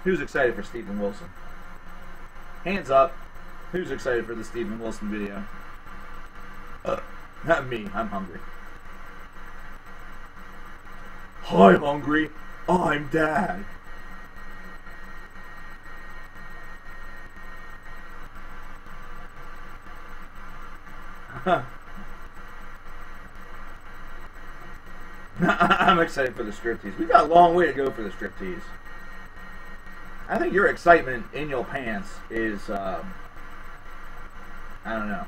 Who's excited for Steven Wilson? Hands up. Who's excited for the Steven Wilson video? Not me. I'm hungry. Hi, hungry. I'm Dad. I'm excited for the striptease. We've got a long way to go for the striptease. I think your excitement in your pants is, I don't know.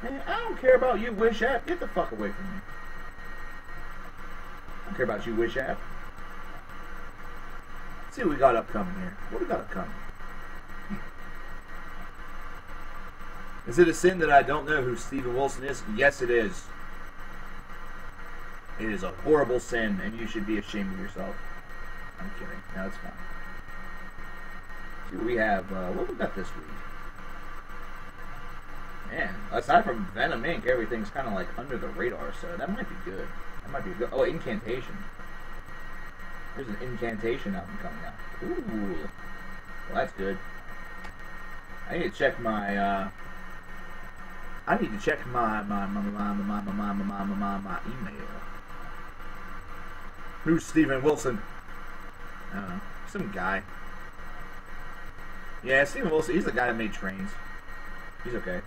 Man, I don't care about you, Wish App. Get the fuck away from me. I don't care about you, Wish App. Let's see what we got upcoming here. What do we got upcoming? Is it a sin that I don't know who Steven Wilson is? Yes, it is. It is a horrible sin, and you should be ashamed of yourself. I'm kidding. No, it's fine. See what we have. What we got this week? Man, aside from Venom Inc., everything's kind of like under the radar, so that might be good. That might be good. Oh, Incantation. There's an Incantation album coming out. Ooh. Well, that's good. I need to check my, I need to check my email. Who's Steven Wilson? I don't know. Some guy. Yeah, Steven Wilson, he's the guy that made Trains. He's okay.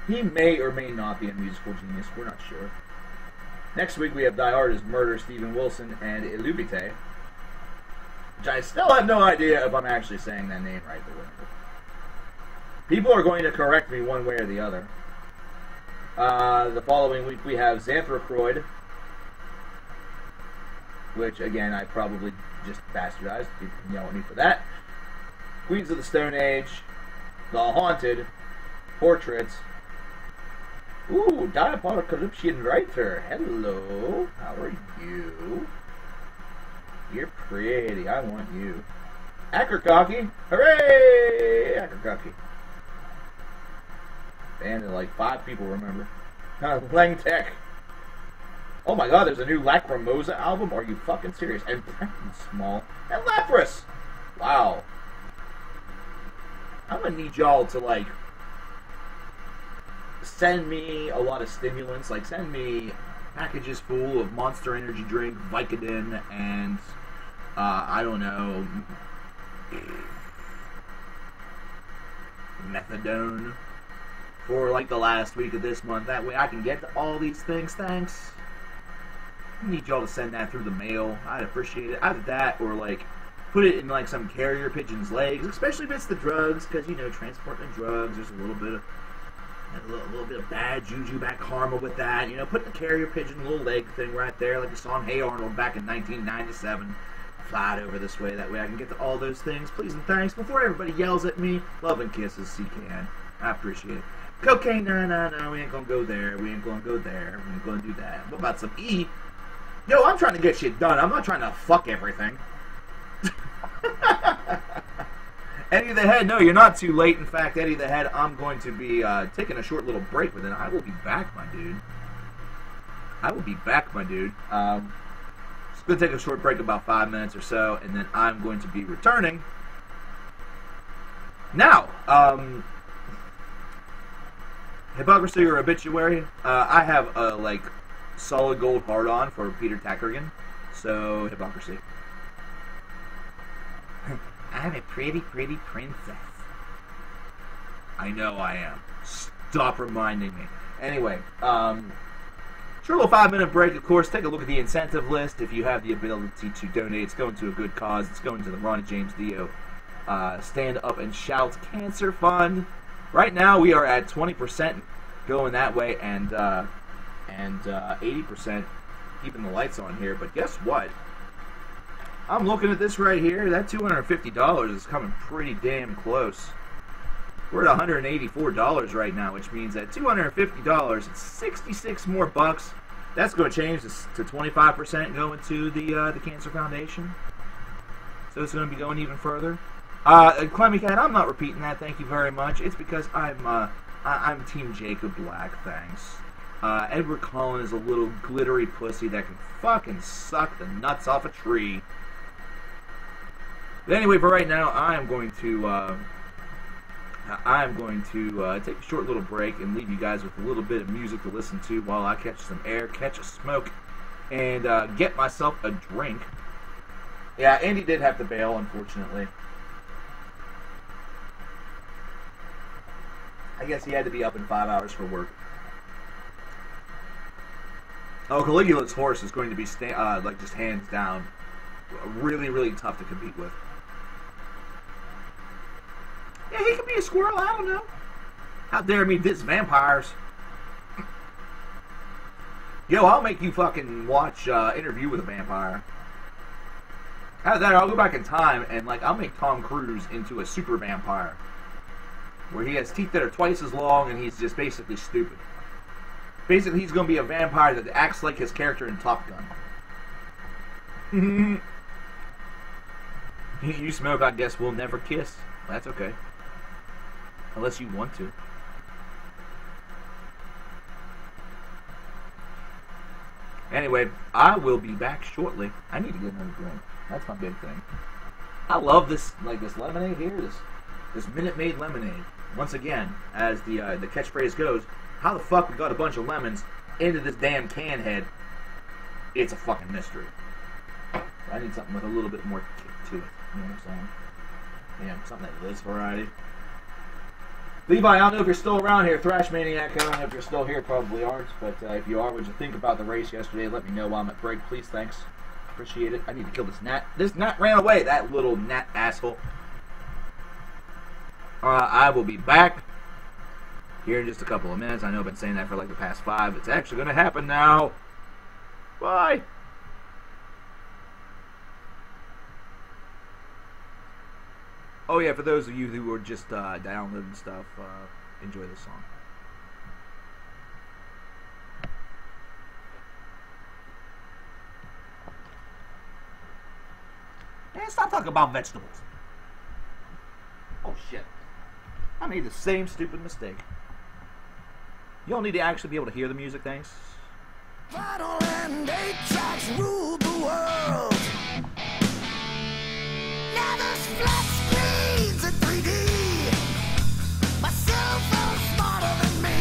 He may or may not be a musical genius. We're not sure. Next week we have Die Hard is Murder, Steven Wilson, and Illubite. Which I still have no idea if I'm actually saying that name right. People are going to correct me one way or the other. The following week we have Xanthrochroid, which, again, I probably just bastardized. People can yell at me for that. Queens of the Stone Age, The Haunted, Portraits. Ooh, Diapocalyptian Writer. Hello. How are you? You're pretty. I want you. Ackercocky. Hooray! Ackercocky. And like 5 people remember. Langtech. Oh my god, there's a new Lacrimosa album? Are you fucking serious? And Small. And Lapras! Wow. I'm gonna need y'all to, like, send me a lot of stimulants, like send me packages full of Monster Energy drink, Vicodin, and I don't know, methadone for like the last week of this month. That way I can get to all these things. Thanks. I need y'all to send that through the mail. I'd appreciate it. Either that or like put it in like some carrier pigeon's legs, especially if it's the drugs, because you know, transporting the drugs, there's a little bit of bad juju, bad karma with that. You know, put the carrier pigeon little leg thing right there, like you saw in Hey Arnold back in 1997. Fly it over this way, that way I can get to all those things. Please and thanks. Before everybody yells at me, love and kisses, C-Can. I appreciate it. Cocaine, no, we ain't gonna go there. We ain't gonna go there. We ain't gonna do that. What about some E? Yo, I'm trying to get shit done. I'm not trying to fuck everything. Eddie the Head, no, you're not too late. In fact, Eddie the Head, I'm going to be taking a short little break, but then I will be back, my dude. I will be back, my dude. Just going to take a short break, about 5 minutes or so, and then I'm going to be returning. Now, hypocrisy or obituary, I have a, like, solid gold hard-on for Peter Tackergan, so hypocrisy. I'm a pretty, pretty princess. I know I am. Stop reminding me. Anyway, short little 5-minute break, of course. Take a look at the incentive list. If you have the ability to donate, it's going to a good cause. It's going to the Ronnie James Dio Stand Up and Shout Cancer Fund. Right now, we are at 20% going that way, and 80% keeping the lights on here. But guess what? I'm looking at this right here. That $250 is coming pretty damn close. We're at $184 right now, which means that $250, it's 66 more bucks. That's going to change to 25% going to the Cancer Foundation. So it's going to be going even further. Clemmy Cat, I'm not repeating that. Thank you very much. It's because I'm Team Jacob Black. Thanks. Edward Cullen is a little glittery pussy that can fucking suck the nuts off a tree. But anyway, for right now, I am going to take a short little break and leave you guys with a little bit of music to listen to while I catch some air, catch a smoke, and get myself a drink. Yeah, Andy did have to bail, unfortunately. I guess he had to be up in 5 hours for work. Oh, Caligula's horse is going to be like just hands down really, really tough to compete with. Yeah, he could be a squirrel, I don't know. How dare me diss vampires. Yo, I'll make you fucking watch Interview with a Vampire. How that? I'll go back in time and like I'll make Tom Cruise into a super vampire. Where he has teeth that are twice as long and he's just basically stupid. Basically, he's going to be a vampire that acts like his character in Top Gun. You smoke, I guess we'll never kiss. That's okay. Unless you want to. Anyway, I will be back shortly. I need to get another drink. That's my big thing. I love this, like this lemonade here, this Minute Maid lemonade. Once again, as the catchphrase goes, how the fuck we got a bunch of lemons into this damn can head? It's a fucking mystery. So I need something with a little bit more kick to it. You know what I'm saying? Yeah, something that lives variety. Levi, I don't know if you're still around here. Thrash Maniac, I don't know if you're still here. Probably aren't. But if you are, what'd you think about the race yesterday? Let me know while I'm at break, please. Thanks. Appreciate it. I need to kill this gnat. This gnat ran away. That little gnat asshole. I will be back here in just a couple of minutes. I know I've been saying that for like the past 5. It's actually going to happen now. Bye. Oh yeah, for those of you who are just downloading stuff, enjoy this song. Man, stop talking about vegetables. Oh shit. I made the same stupid mistake. You don't need to actually be able to hear the music, thanks. Vinyl and 8 tracks ruled the world. Now there's flat screens in 3D. My cell phone's smarter than me.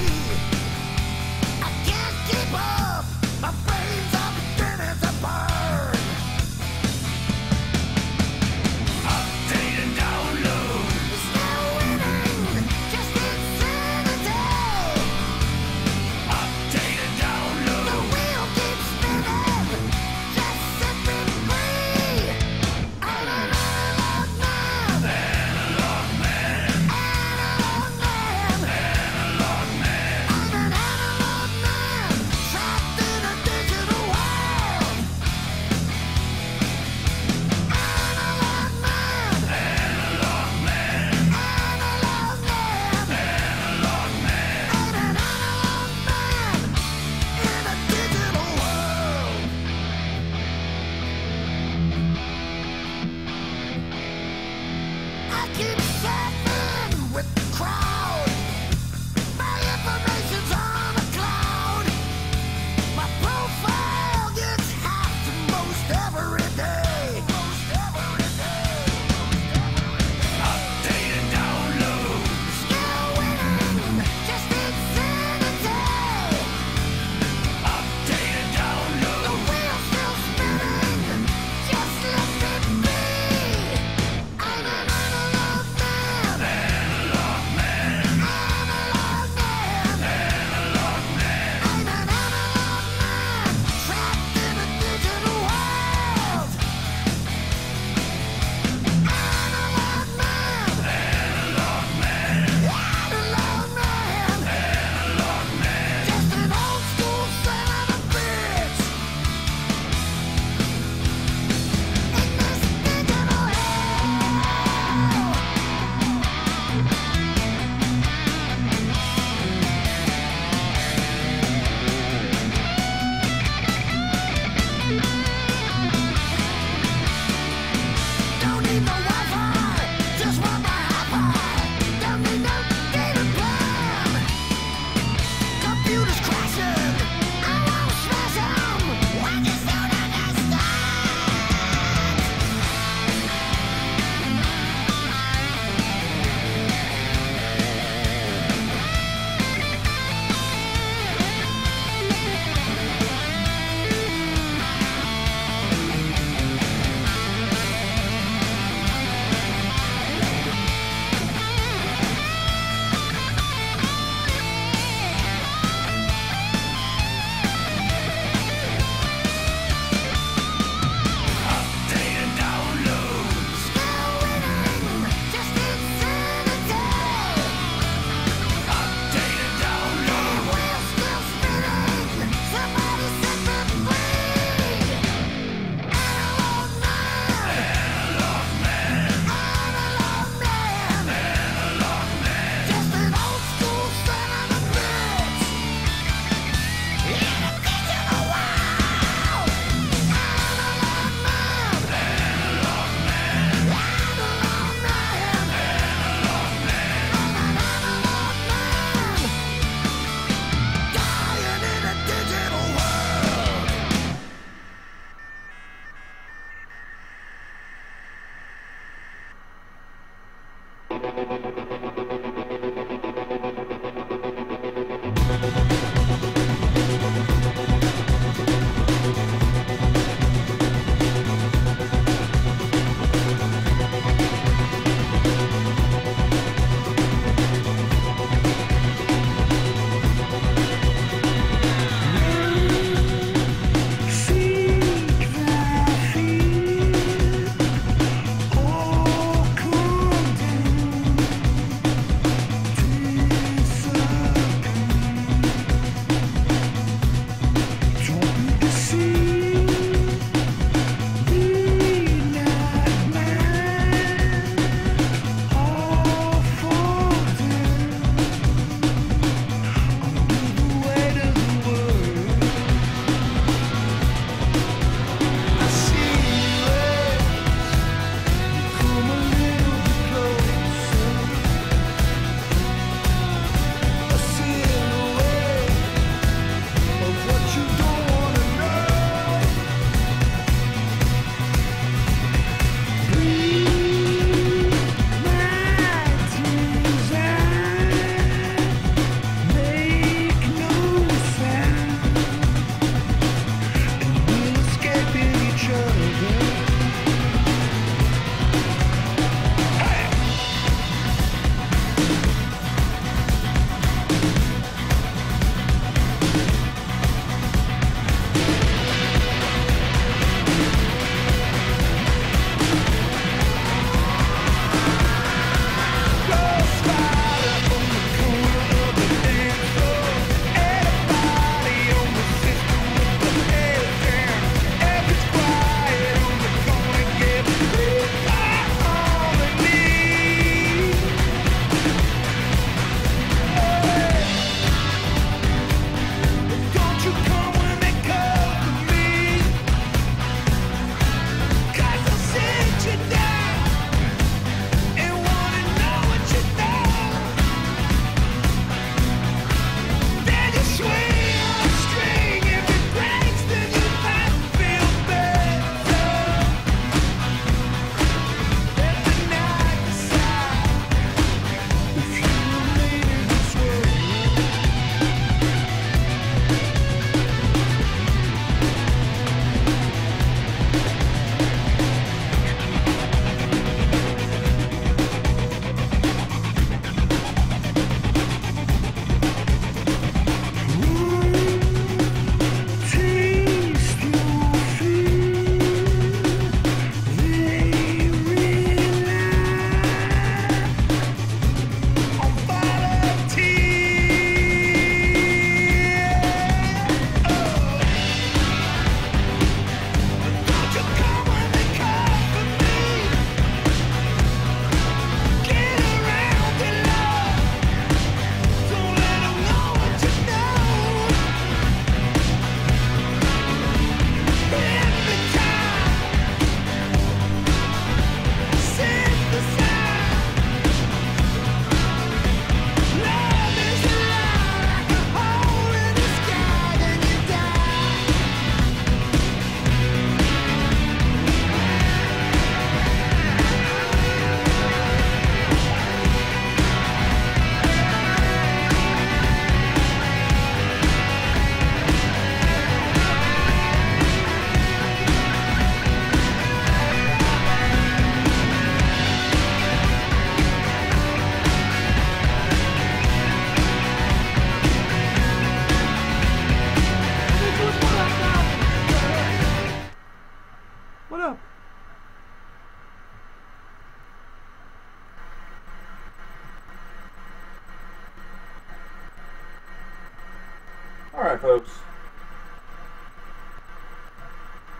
Alright, folks.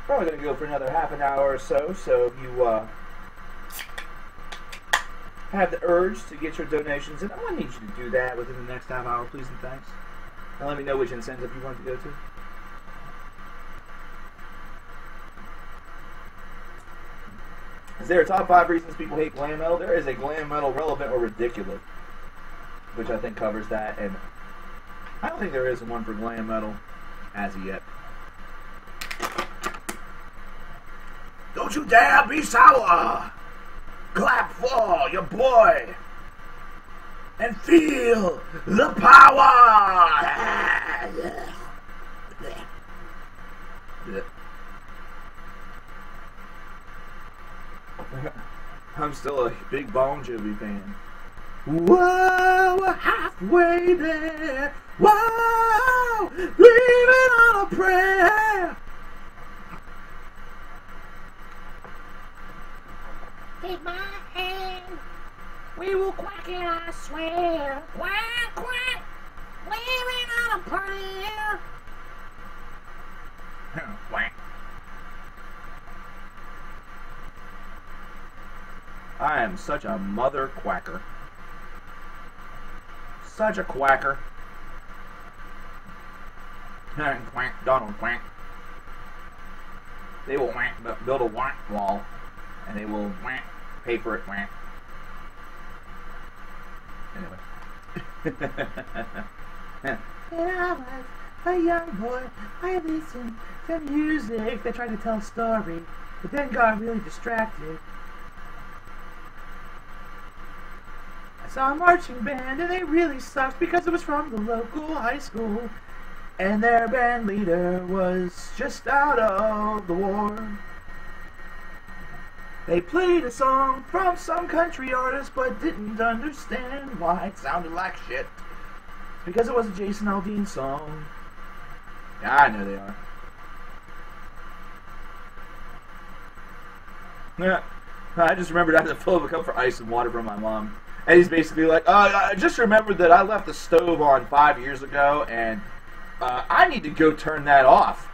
Probably going to go for another half an hour or so, so if you have the urge to get your donations in, I'm going to need you to do that within the next half hour, please and thanks. And let me know which incentive you want to go to. Is there a top 5 reasons people hate glam metal? There is a glam metal relevant or ridiculous, which I think covers that, and I don't think there is one for glam metal as of yet. Don't you dare be sour! Clap for your boy! and feel the power. I'm still a big Bon Jovi fan. Whoa, we're halfway there. Whoa, leaving on a prayer. Take my hand, we will quack it, I swear. Quack, quack, leaving on a prayer. Quack. I am such a mother quacker. Such a quacker. Quack, Donald Quack. They will build a whack wall, and they will pay for it. Anyway. When I was a young boy, I listened to music that tried to tell a story, but then got really distracted. I saw a marching band, and they really sucked because it was from the local high school, and their band leader was just out of the war. They played a song from some country artist, but didn't understand why it sounded like shit. Because it was a Jason Aldean song. Yeah, I know they are. Yeah, I just remembered I had to fill up a cup for ice and water from my mom. And he's basically like, I just remembered that I left the stove on 5 years ago, and I need to go turn that off.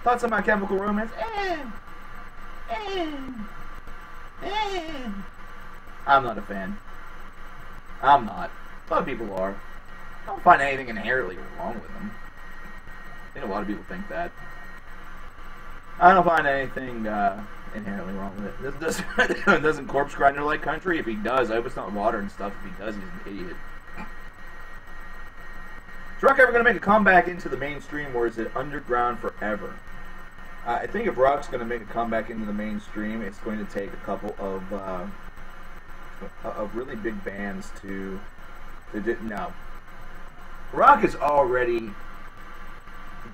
Thoughts on My Chemical Romance? I'm not a fan. I'm not. A lot of people are. I don't find anything inherently wrong with them. I think a lot of people think that. I don't find anything inherently wrong with it. Doesn't Corpse Grinder like country? If he does, I hope it's not water and stuff. If he does, he's an idiot. Is rock ever going to make a comeback into the mainstream, or is it underground forever? I think if rock's going to make a comeback into the mainstream, it's going to take a couple of really big bands to no. Rock is already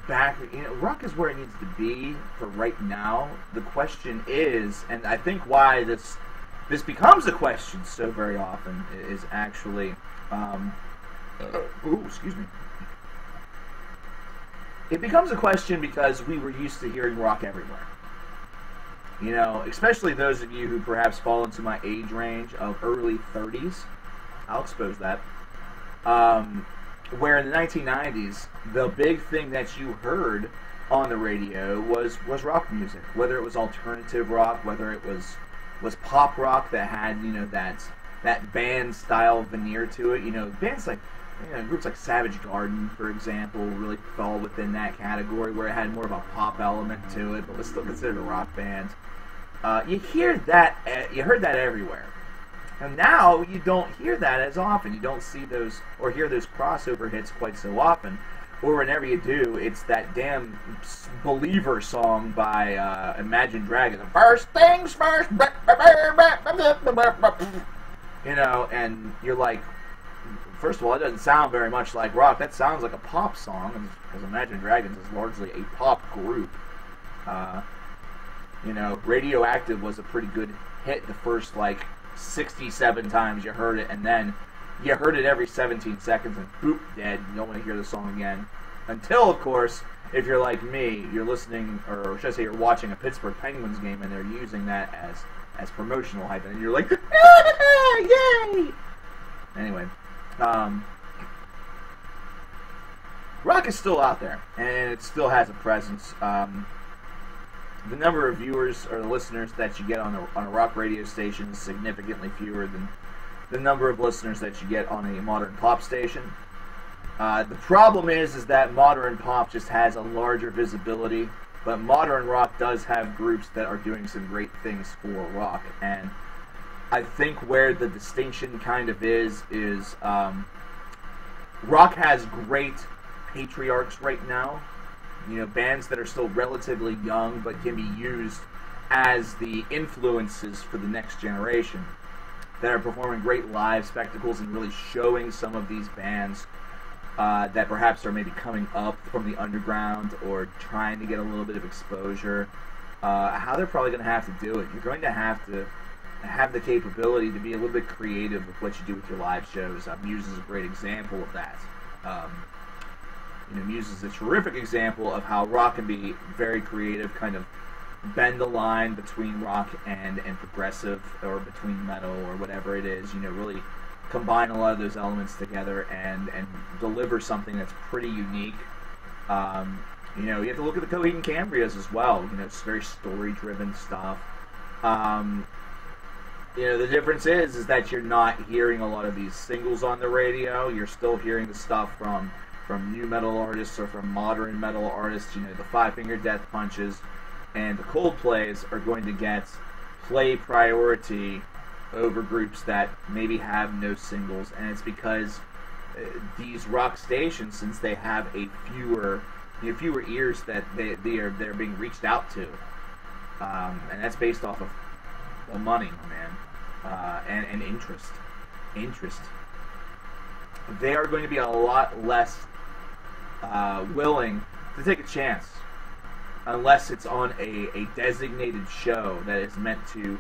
back. Rock is where it needs to be for right now. The question is, and I think why this becomes a question so very often, is actually, excuse me. It becomes a question because we were used to hearing rock everywhere. You know, especially those of you who perhaps fall into my age range of early 30s. I'll expose that. Where in the 1990s, the big thing that you heard on the radio was rock music. Whether it was alternative rock, whether it was pop rock that had, you know, that band style veneer to it. You know, bands like, groups like Savage Garden, for example, really fall within that category where it had more of a pop element to it, but was still considered a rock band. You heard that everywhere. And now you don't hear that as often. You don't see those or hear those crossover hits quite so often. Or whenever you do, it's that damn Believer song by Imagine Dragons. First things first. You know, and you're like, first of all, it doesn't sound very much like rock. That sounds like a pop song, because Imagine Dragons is largely a pop group. You know, Radioactive was a pretty good hit the first, 67 times you heard it, and then you heard it every 17 seconds, and boop, dead. You don't want to hear the song again. Until, of course, if you're like me, you're listening, or should I say you're watching a Pittsburgh Penguins game, and they're using that as promotional hype, and you're like, ah, yay! Anyway. Rock is still out there, and it still has a presence. The number of viewers or listeners that you get on a rock radio station is significantly fewer than the number of listeners that you get on a modern pop station. The problem is that modern pop just has a larger visibility, but modern rock does have groups that are doing some great things for rock, and I think where the distinction kind of is rock has great patriarchs right now. You know, bands that are still relatively young but can be used as the influences for the next generation that are performing great live spectacles and really showing some of these bands that perhaps are maybe coming up from the underground or trying to get a little bit of exposure, how they're probably going to have to do it. You're going to have the capability to be a little bit creative with what you do with your live shows. Muse is a great example of that. Muse is a terrific example of how rock can be very creative, kind of bend the line between rock and progressive, or between metal or whatever it is. Really combine a lot of those elements together and deliver something that's pretty unique. You have to look at the Coheed and Cambrias as well. It's very story-driven stuff. The difference is that you're not hearing a lot of these singles on the radio. You're still hearing the stuff from new metal artists or from modern metal artists. The Five Finger Death Punches and the Coldplays are going to get play priority over groups that maybe have no singles, and it's because these rock stations, since they have fewer ears that they're being reached out to, and that's based off of the money, man, and interest. They are going to be a lot less willing to take a chance unless it's on a designated show that is meant to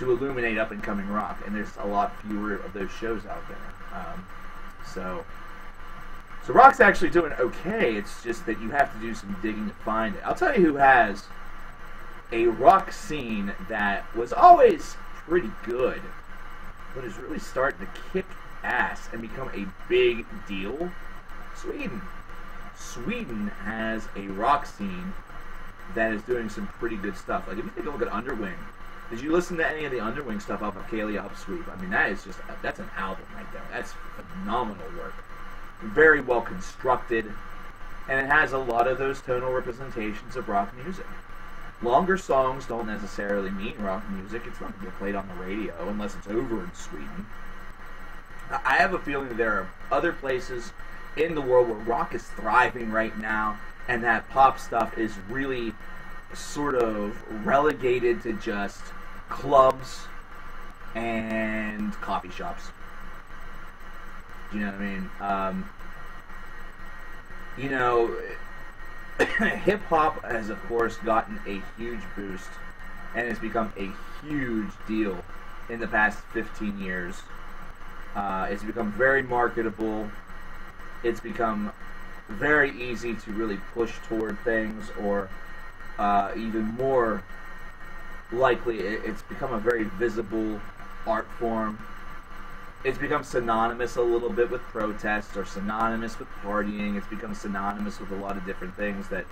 illuminate up-and-coming rock, and there's a lot fewer of those shows out there. So rock's actually doing okay. It's just that you have to do some digging to find it. I'll tell you who has a rock scene that was always pretty good, but is really starting to kick ass and become a big deal. Sweden has a rock scene that is doing some pretty good stuff. Like, if you take a look at Underwing, did you listen to any of the Underwing stuff off of Kalia Upsweep? I mean, that's an album right there. That's phenomenal work. Very well constructed, and it has a lot of those tonal representations of rock music. Longer songs don't necessarily mean rock music. It's not going to get played on the radio unless it's over in Sweden. I have a feeling that there are other places in the world where rock is thriving right now, and that pop stuff is really sort of relegated to just clubs and coffee shops. Do you know what I mean? Hip-hop has, of course, gotten a huge boost and has become a huge deal in the past 15 years. It's become very marketable. It's become very easy to really push toward things, or even more likely, it's become a very visible art form. It's become synonymous a little bit with protests, or synonymous with partying. It's become synonymous with a lot of different things that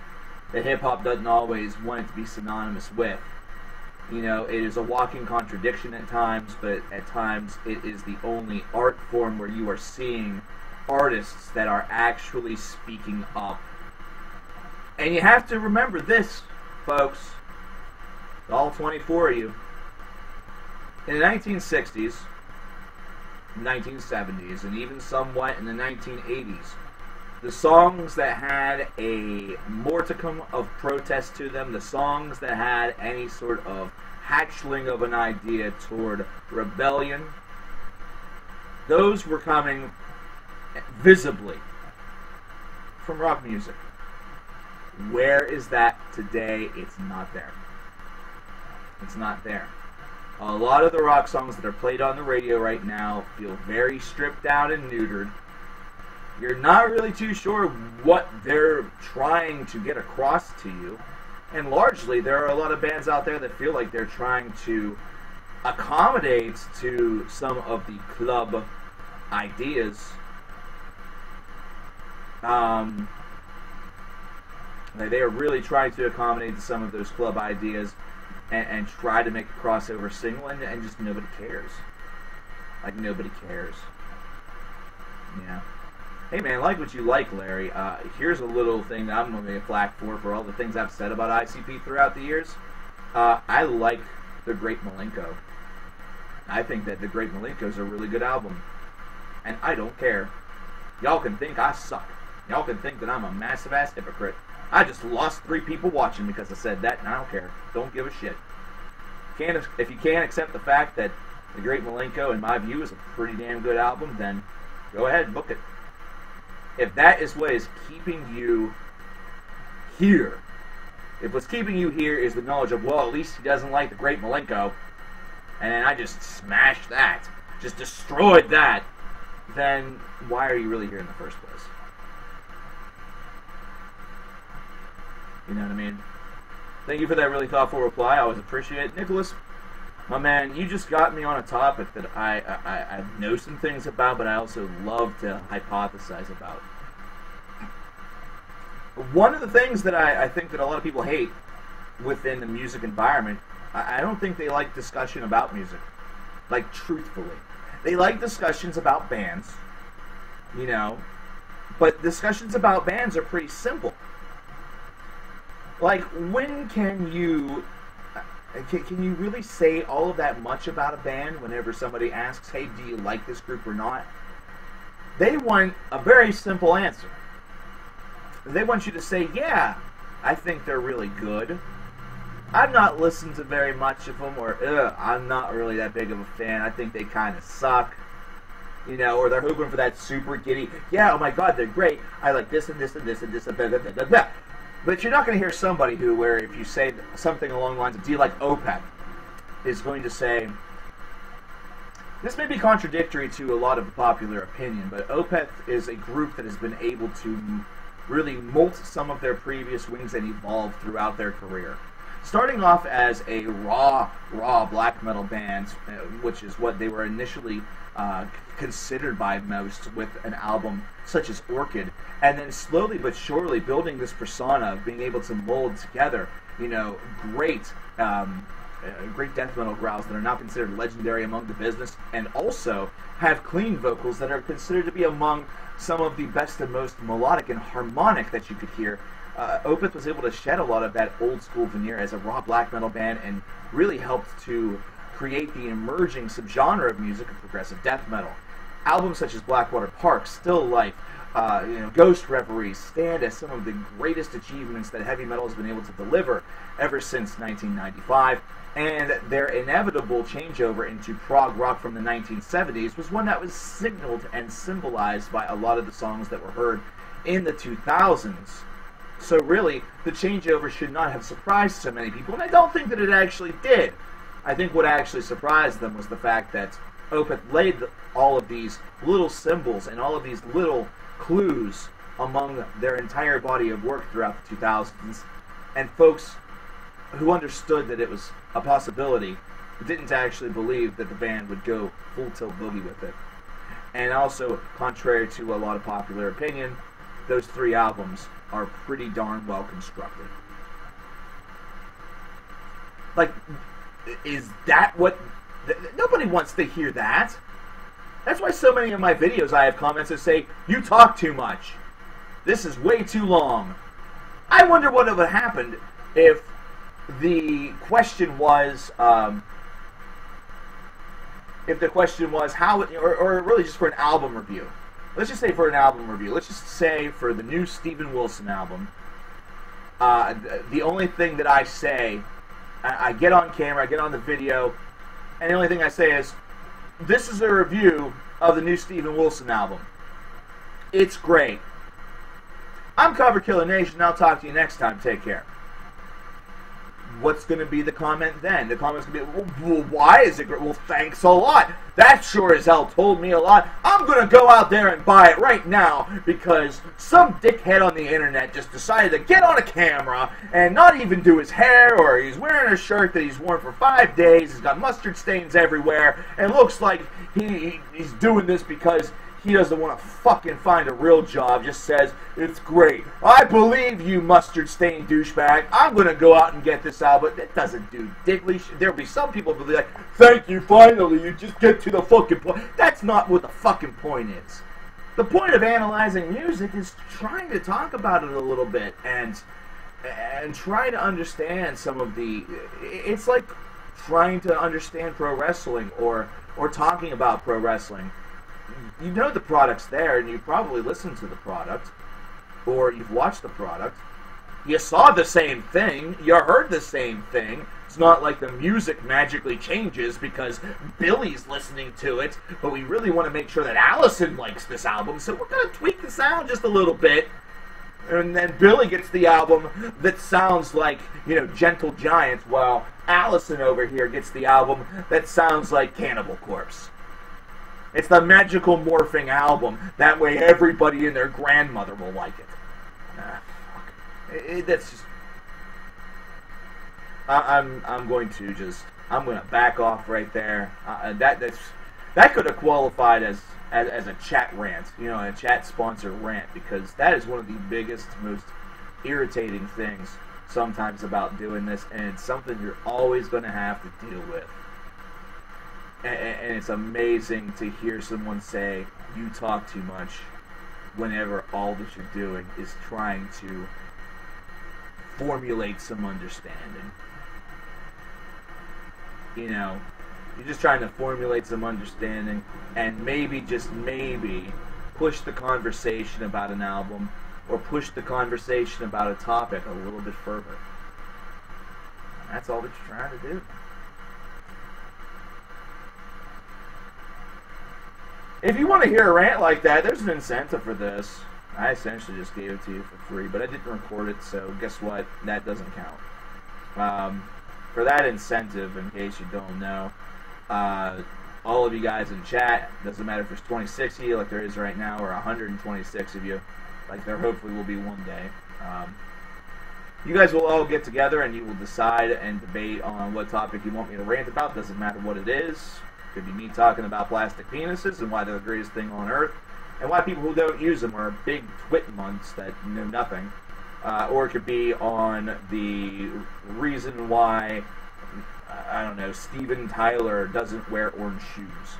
hip-hop doesn't always want it to be synonymous with. It is a walking contradiction at times, but at times it is the only art form where you are seeing artists that are actually speaking up. And you have to remember this, folks, all 24 of you. In the 1960s, 1970s, and even somewhat in the 1980s, the songs that had a morticum of protest to them, the songs that had any sort of hatchling of an idea toward rebellion, those were coming visibly from rock music. Where is that today? It's not there. It's not there. A lot of the rock songs that are played on the radio right now feel very stripped down and neutered. You're not really too sure what they're trying to get across to you. And largely, there are a lot of bands out there that feel like they're trying to accommodate to some of the club ideas. They are really trying to accommodate to some of those club ideas and try to make a crossover single, and just nobody cares. Like, nobody cares. Yeah. Hey man, like what you like, Larry. Here's a little thing that I'm going to get flack for all the things I've said about ICP throughout the years. I like The Great Malenko. I think that The Great Malenko is a really good album. And I don't care. Y'all can think I suck. Y'all can think that I'm a massive ass hypocrite. I just lost 3 people watching because I said that, and I don't care. Don't give a shit. if you can't accept the fact that The Great Milenko, in my view, is a pretty damn good album, then go ahead and book it. If that is what is keeping you here, if what's keeping you here is the knowledge of, well, at least he doesn't like The Great Milenko, and I just smashed that, just destroyed that, then why are you really here in the first place? You know what I mean? Thank you for that really thoughtful reply. I always appreciate it. Nicholas, my man, you just got me on a topic that I know some things about, but I also love to hypothesize about. One of the things that I think that a lot of people hate within the music environment, I don't think they like discussion about music. Like, truthfully. They like discussions about bands, you know, but discussions about bands are pretty simple. Like, when can you really say all of that much about a band whenever somebody asks, hey, do you like this group or not? They want a very simple answer. They want you to say, yeah, I think they're really good. I've not listened to very much of them, or I'm not really that big of a fan. I think they kind of suck. You know, or they're hoping for that super giddy, yeah, oh my god, they're great. I like this and this and this and this and blah, blah, blah, blah, blah. But you're not going to hear somebody who, where if you say something along the lines of, do you like Opeth, is going to say, this may be contradictory to a lot of the popular opinion, but Opeth is a group that has been able to really molt some of their previous wings and evolve throughout their career. Starting off as a raw black metal band, which is what they were initially considered by most with an album such as Orchid, and then slowly but surely building this persona of being able to mold together, you know, great death metal growls that are now considered legendary among the business, and also have clean vocals that are considered to be among some of the best and most melodic and harmonic that you could hear. Opeth was able to shed a lot of that old school veneer as a raw black metal band and really helped to create the emerging subgenre of music of progressive death metal. Albums such as Blackwater Park, Still Life, Ghost Reveries stand as some of the greatest achievements that heavy metal has been able to deliver ever since 1995, and their inevitable changeover into prog rock from the 1970s was one that was signaled and symbolized by a lot of the songs that were heard in the 2000s. So really, the changeover should not have surprised so many people, and I don't think that it actually did. I think what actually surprised them was the fact that Opeth laid all of these little symbols and all of these little clues among their entire body of work throughout the 2000s, and folks who understood that it was a possibility didn't actually believe that the band would go full tilt boogie with it. And also, contrary to a lot of popular opinion, those 3 albums are pretty darn well constructed. Like, is that what... Nobody wants to hear that. That's why so many of my videos I have comments that say, you talk too much. This is way too long. I wonder what would have happened if the question was, how, or really just for an album review. Let's just say for an album review. Let's just say for the new Steven Wilson album, the only thing that I say, I get on camera, I get on the video, and the only thing I say is, this is a review of the new Steven Wilson album. It's great. I'm coverkillernation. I'll talk to you next time. Take care. What's going to be the comment then? The comment's going to be, well, why is it great? Well, thanks a lot. That sure as hell told me a lot. I'm going to go out there and buy it right now because some dickhead on the internet just decided to get on a camera and not even do his hair, or he's wearing a shirt that he's worn for 5 days. He's got mustard stains everywhere and looks like he's doing this because he doesn't want to fucking find a real job. Just says, it's great. I believe you, mustard-stained douchebag. I'm going to go out and get this album. It doesn't do diddly. There'll be some people who'll be like, thank you, finally, you just get to the fucking point. That's not what the fucking point is. The point of analyzing music is trying to talk about it a little bit and try to understand some of the... It's like trying to understand pro wrestling or talking about pro wrestling. You know the product's there, and you probably listened to the product, or you've watched the product. You saw the same thing, you heard the same thing, It's not like the music magically changes because Billy's listening to it, but we really want to make sure that Allison likes this album, so we're going to tweak the sound just a little bit. And then Billy gets the album that sounds like, you know, Gentle Giant, while Allison over here gets the album that sounds like Cannibal Corpse. It's the magical morphing album. That way everybody and their grandmother will like it. Fuck. That's just... I'm going to back off right there. That could have qualified as a chat rant, you know, a chat sponsor rant, because that is one of the biggest, most irritating things sometimes about doing this, and it's something you're always going to have to deal with. And it's amazing to hear someone say, "You talk too much," whenever all that you're doing is trying to formulate some understanding. You know, you're just trying to formulate some understanding and maybe, just maybe, push the conversation about an album or push the conversation about a topic a little bit further. That's all that you're trying to do. If you want to hear a rant like that, there's an incentive for this. I essentially just gave it to you for free, but I didn't record it, so guess what? That doesn't count. For that incentive, in case you don't know, all of you guys in chat, doesn't matter if there's 26 of you like there is right now, or 126 of you like there hopefully will be one day. You guys will all get together and you will decide and debate on what topic you want me to rant about. Doesn't matter what it is. Could be me talking about plastic penises and why they're the greatest thing on earth, and why people who don't use them are big twit months that know nothing. Or it could be on the reason why, I don't know, Steven Tyler doesn't wear orange shoes.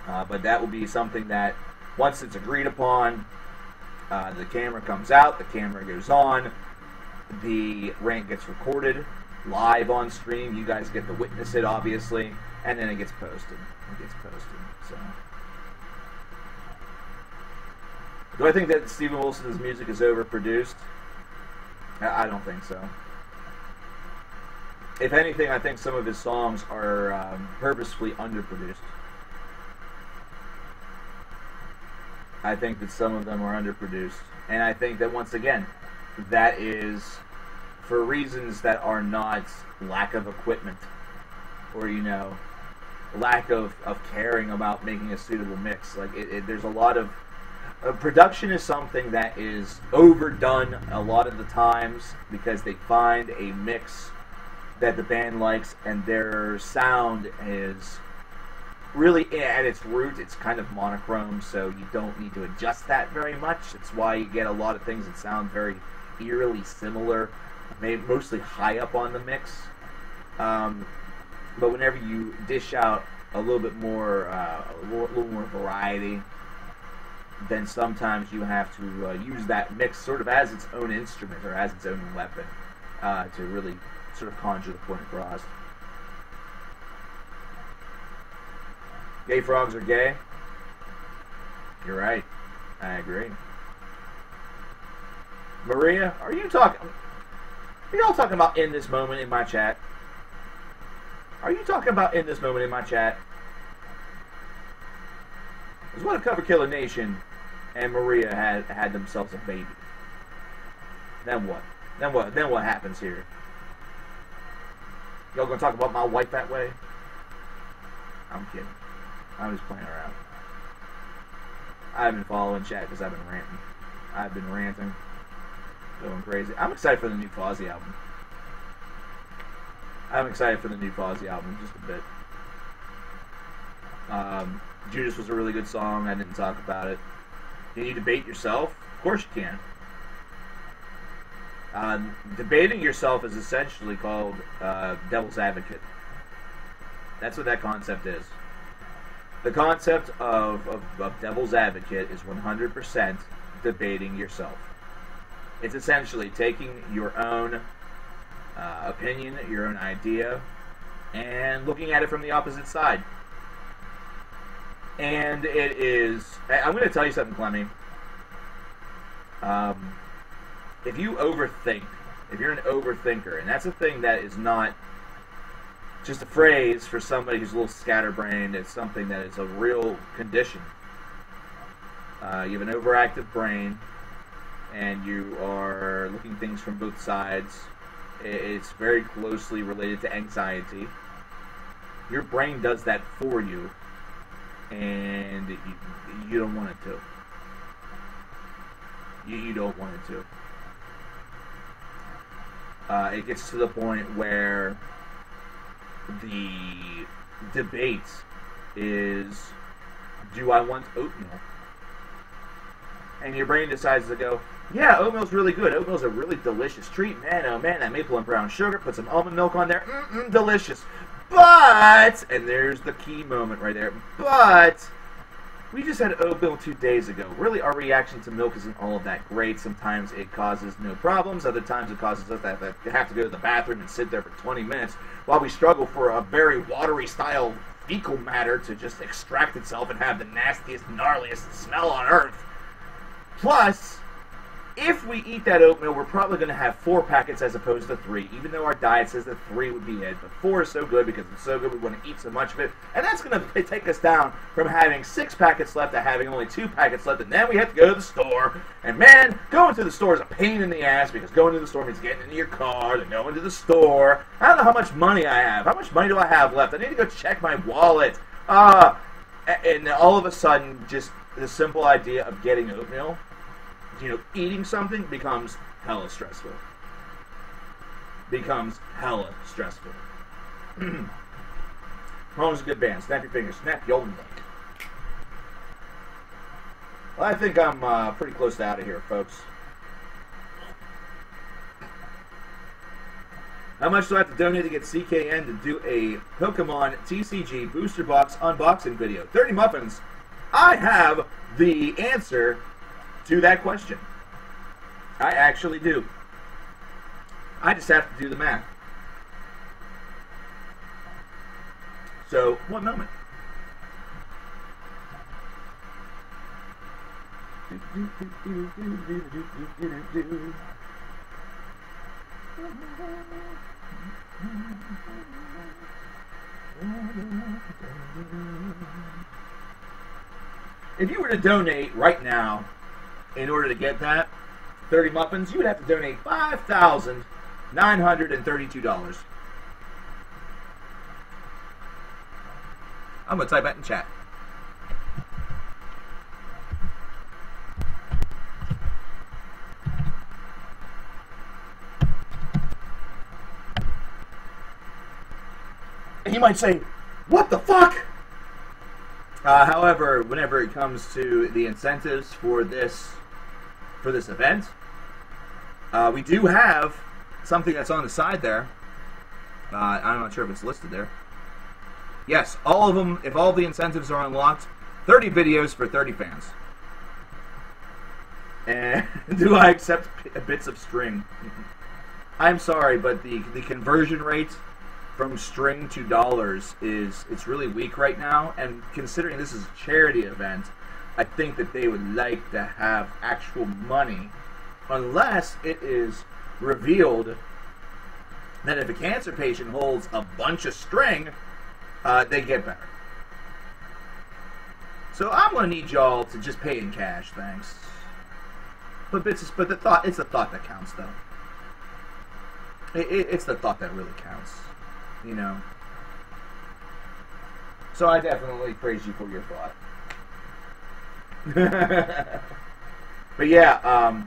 But that will be something that, once it's agreed upon, the camera comes out, the camera goes on, the rant gets recorded live on stream. You guys get to witness it, obviously, and then it gets posted. So, do I think that Steven Wilson's music is overproduced? I don't think so. If anything, I think some of his songs are purposefully underproduced. I think that some of them are underproduced. And I think that, once again, that is for reasons that are not lack of equipment or, you know, lack of caring about making a suitable mix. Like, there's a lot of... production is something that is overdone a lot of the times because they find a mix that the band likes, and their sound is really, at its root, it's kind of monochrome, so you don't need to adjust that very much. It's why you get a lot of things that sound very eerily similar, maybe mostly high up on the mix. But whenever you dish out a little bit more, a little more variety, then sometimes you have to use that mix sort of as its own instrument or as its own weapon to really sort of conjure the point across. Gay frogs are gay? You're right. I agree. Maria, are you all talking about in this moment in my chat? Are you talking about in this moment in my chat? Because what if coverkillernation and Maria had themselves a baby? Then what? Then what happens here? Y'all gonna talk about my wife that way? I'm kidding. I'm just playing around. I've been following chat because I've been ranting. Going crazy. I'm excited for the new Fozzy album. Just a bit. Judas was a really good song. I didn't talk about it. Can you debate yourself? Of course you can. Debating yourself is essentially called devil's advocate. That's what that concept is. The concept of devil's advocate is 100% debating yourself. It's essentially taking your own opinion, your own idea, and looking at it from the opposite side. And it is... I'm going to tell you something, Clemmy. If you overthink if you're an overthinker, and that's a thing that is not just a phrase for somebody who's a little scatterbrained, it's something that is a real condition. You have an overactive brain, and you are looking things from both sides. It's very closely related to anxiety. Your brain does that for you, and you don't want it to. You don't want it to. It gets to the point where the debate is, do I want oatmeal? And your brain decides to go, yeah, oatmeal's really good. Oatmeal's a really delicious treat. Man, oh man, that maple and brown sugar, put some almond milk on there. Delicious. But, and there's the key moment right there, but we just had oatmeal 2 days ago. Really, our reaction to milk isn't all of that great. Sometimes it causes no problems. Other times it causes us to have to go to the bathroom and sit there for 20 minutes while we struggle for a very watery style fecal matter to just extract itself and have the nastiest, gnarliest smell on earth. Plus, if we eat that oatmeal, we're probably going to have 4 packets as opposed to 3, even though our diet says that 3 would be it. But 4 is so good because it's so good we want to eat so much of it. And that's going to take us down from having 6 packets left to having only 2 packets left. And then we have to go to the store. And man, going to the store is a pain in the ass because going to the store means getting into your car, then going to the store. I don't know how much money I have. How much money do I have left? I need to go check my wallet. And all of a sudden, just the simple idea of getting oatmeal, eating something becomes hella stressful. Becomes hella stressful. Home's a good band. Snap your fingers. Snap your neck. Well, I think I'm pretty close to out of here, folks. How much do I have to donate to get CKN to do a Pokemon TCG Booster Box unboxing video? 30 muffins. I have the answer to that question. I actually do. I just have to do the math. So, one moment. If you were to donate right now, in order to get that 30 muffins, you would have to donate $5,932. I'm going to type that in chat. And you might say, what the fuck? However, whenever it comes to the incentives for this event, we do have something that's on the side there. I'm not sure if it's listed there. Yes, all of them, if all the incentives are unlocked, 30 videos for 30 fans. And do I accept bits of string? I'm sorry, but the conversion rate from string to dollars it's really weak right now, and considering this is a charity event, I think that they would like to have actual money, unless it is revealed that if a cancer patient holds a bunch of string, they get better. So I'm going to need y'all to just pay in cash, thanks. But it's the thought that counts, though. It's the thought that really counts. So I definitely praise you for your thought. But yeah,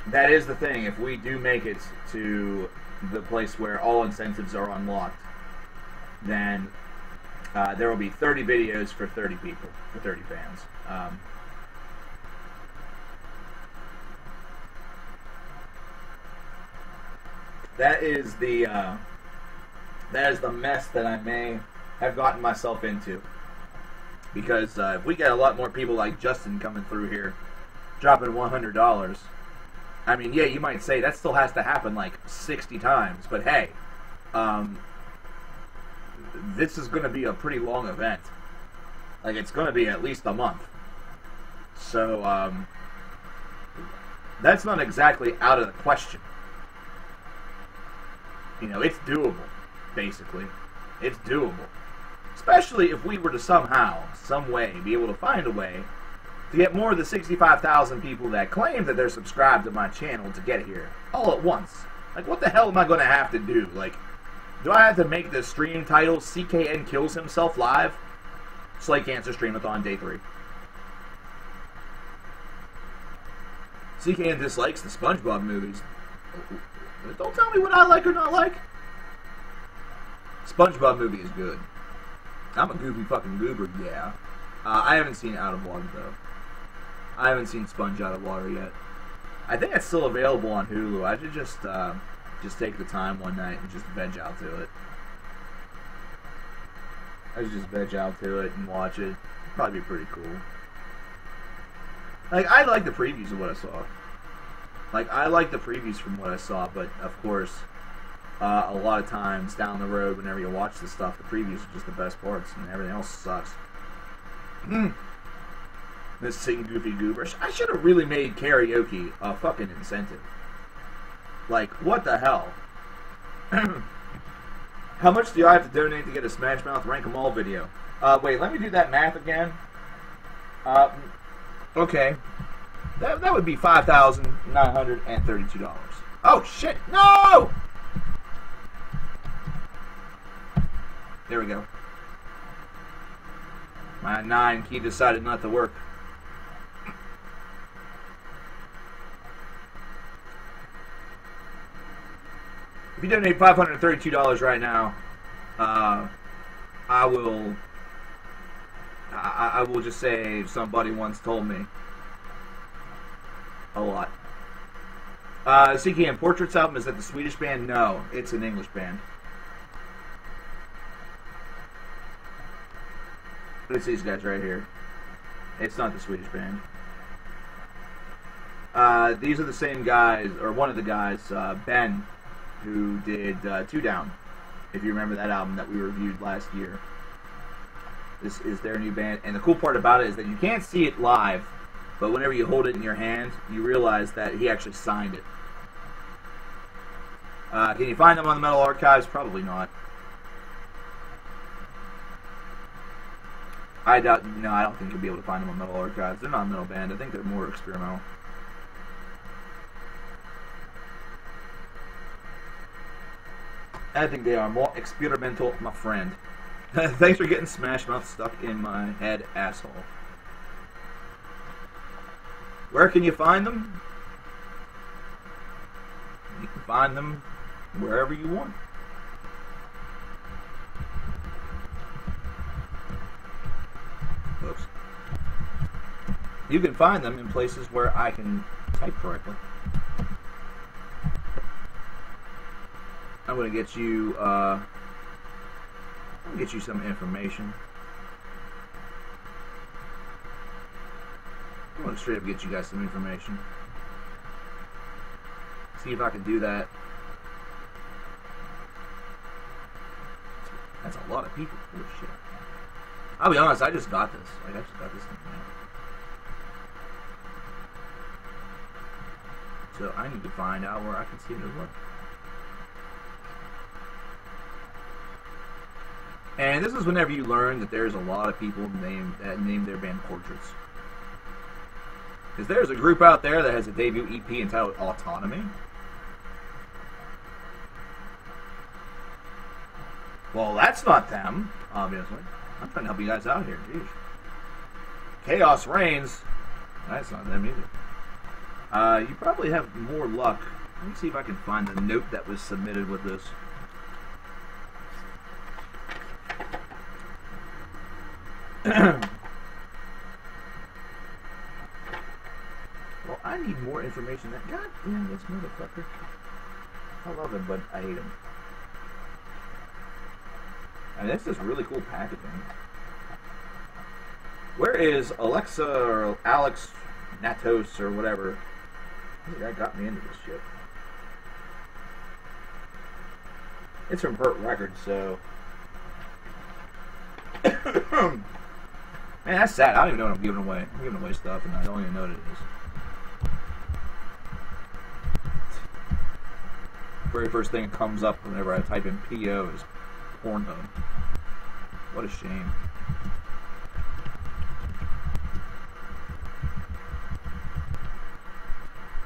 that is the thing. If we do make it to the place where all incentives are unlocked, then there will be 30 videos for 30 people, for 30 fans. That is the mess that I may have gotten myself into. Because if we get a lot more people like Justin coming through here, dropping $100, I mean, yeah, you might say that still has to happen like 60 times, but hey, this is going to be a pretty long event. Like, it's going to be at least a month. So, that's not exactly out of the question. You know, it's doable, basically. It's doable. Especially if we were to somehow, some way, be able to find a way to get more of the 65,000 people that claim that they're subscribed to my channel to get here all at once. Like, what the hell am I going to have to do? Like, do I have to make the stream title CKN Kills Himself Live? Slay Cancer Stream-a-Thon Day 3. CKN dislikes the SpongeBob movies. Don't tell me what I like or not like. SpongeBob movie is good. I'm a goofy fucking goober, yeah. I haven't seen Out of Water, though. I haven't seen Sponge Out of Water yet. I think it's still available on Hulu. I should just take the time one night and just veg out to it. I should just veg out to it and watch it. Probably be pretty cool. Like, I like the previews of what I saw. Like, I like the previews from what I saw, but, of course, a lot of times down the road, whenever you watch this stuff, the previews are just the best parts, and everything else sucks. This sing goofy goober. I should have really made karaoke a fucking incentive. Like, what the hell? How much do I have to donate to get a Smash Mouth Rank 'em All video? Wait, let me do that math again. Okay. That would be $5,932. Oh, shit! No! There we go. My 9 key decided not to work. If you donate $532 right now, I will just say somebody once told me a lot. CKN Portraits album, is that the Swedish band? No, it's an English band. It's these guys right here. It's not the Swedish band. These are the same guys, or one of the guys, Ben, who did Two Down, if you remember that album that we reviewed last year. This is their new band, and the cool part about it is that you can't see it live, but whenever you hold it in your hand, you realize that he actually signed it. Can you find them on the Metal Archives? Probably not. I doubt. No, I don't think you'll be able to find them on Metal Archives. They're not a metal band. I think they're more experimental. I think they are more experimental, my friend. Thanks for getting Smash Mouth stuck in my head, asshole. Where can you find them? You can find them wherever you want. Oops. You can find them in places where I can type correctly. I'm gonna get you some information. I'm gonna straight up get you guys some information. See if I can do that. That's a lot of people. Holy shit. I'll be honest, I just got this. Like, I just got this thing now. So I need to find out where I can see it as well. And this is whenever you learn that there's a lot of people that name their band Portraits. Because there's a group out there that has a debut EP entitled Autonomy. Well, that's not them, obviously. I'm trying to help you guys out here. Jeez. Chaos Reigns. That's not them either. You probably have more luck. Let me see if I can find the note that was submitted with this. Well, I need more information. God damn this motherfucker. I love him, but I hate him. And this is really cool packaging. Where is Alexa or Alex Natos or whatever? Hey, that got me into this shit. It's from Hurt Records, so. Man, that's sad. I don't even know what I'm giving away. I'm giving away stuff and I don't even know what it is. very first thing that comes up whenever I type in PO is Pornhub. What a shame.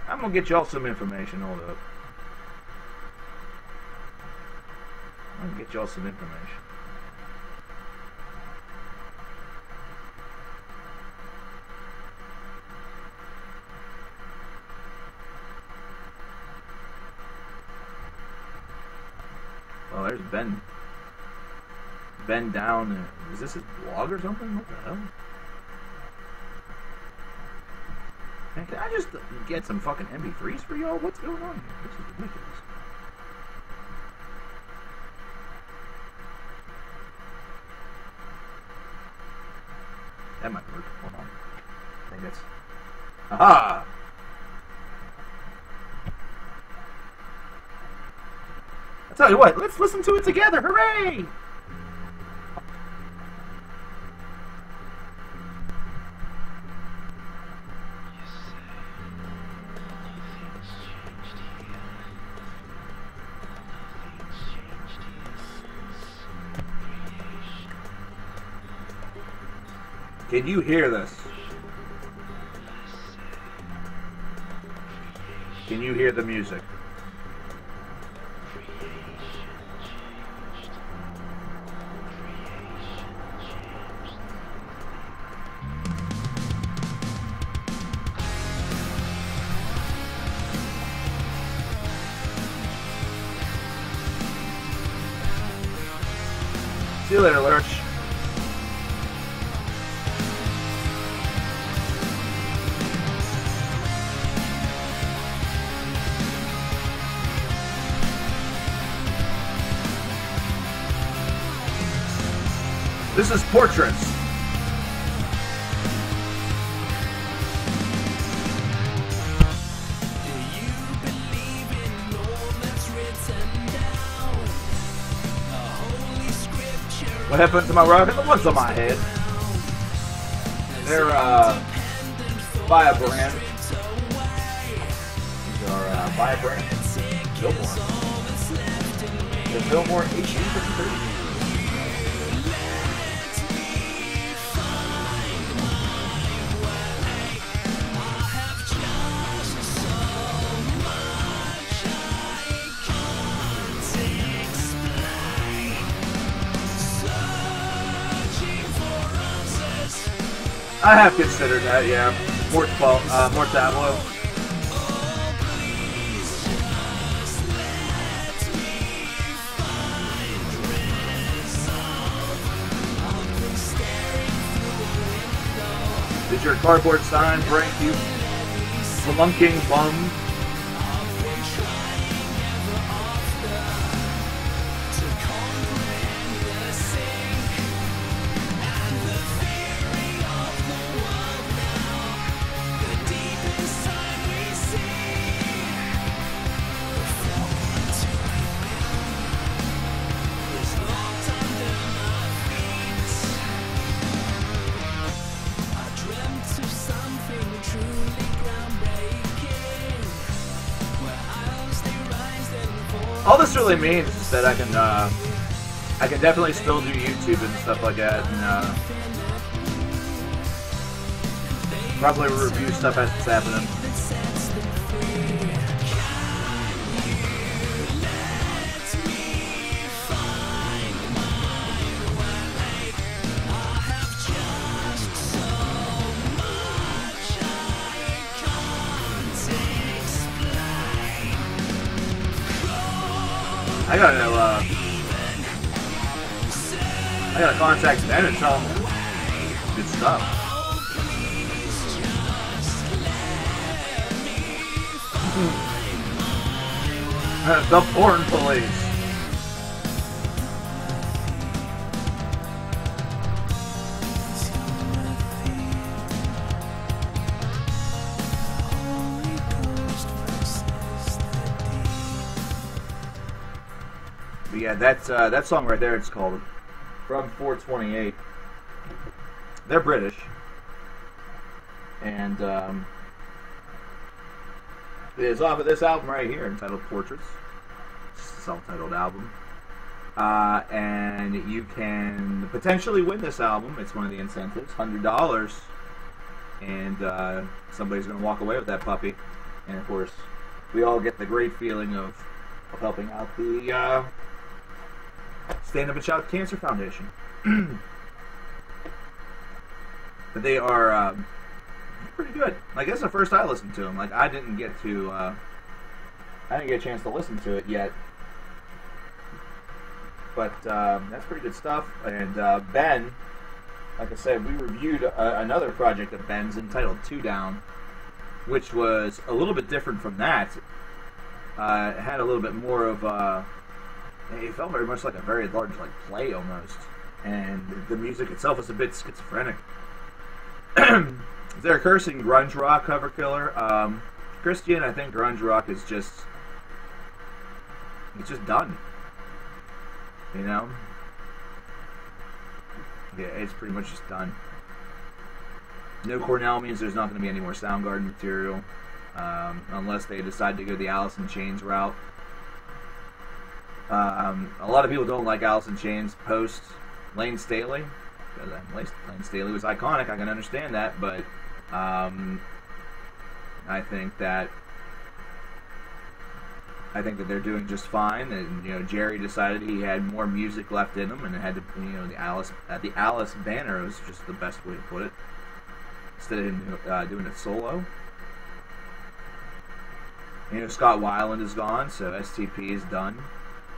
I'm gonna get y'all some information. Hold up. I'm gonna get y'all some information. Oh, there's Ben. Ben down. Is this his blog or something? What the hell? Man, can I just get some fucking MP3s for y'all? What's going on here? This is ridiculous. That might work. Hold on. I think that's... Aha! I'll tell you what, let's listen to it together. Hooray! Can you hear this? Can you hear the music? See you later, Lurch. This is Portraits. What happened to my rocket? The one's on my head. They're by a brand. These are by a brand. Fillmore. The Fillmore 1853. I have considered that, yeah. More tableau. Did your cardboard sign break you? Spelunking bum. All this really means is that I can definitely still do YouTube and stuff like that, and probably review stuff as it's happening. I gotta contact Ben and tell him good stuff. The porn police. But yeah, that song right there, it's called From 428. They're British. And it is off of this album right here entitled Portraits. self-titled album. And you can potentially win this album. It's one of the incentives, $100. And somebody's going to walk away with that puppy. And of course, we all get the great feeling of helping out the Stand Up and Shout Cancer Foundation. But they are pretty good. Like, that's the first I listened to them. Like, I didn't get a chance to listen to it yet. But that's pretty good stuff. And Ben, like I said, we reviewed another project of Ben's entitled Two Down, which was a little bit different from that. It had a little bit more of it felt very much like a very large play almost. And the music itself was a bit schizophrenic. They're cursing grunge rock, Cover Killer. Christian, I think grunge rock is just done. You know? Yeah, it's pretty much just done. No Cornell means there's not going to be any more Soundgarden material, unless they decide to go the Alice in Chains route. A lot of people don't like Alice in Chains post Lane Staley, because Lane Staley was iconic. I can understand that, but I think that they're doing just fine. And Jerry decided he had more music left in him, and it had to, the Alice banner was just the best way to put it. Instead of him doing it solo. Scott Weiland is gone, so STP is done.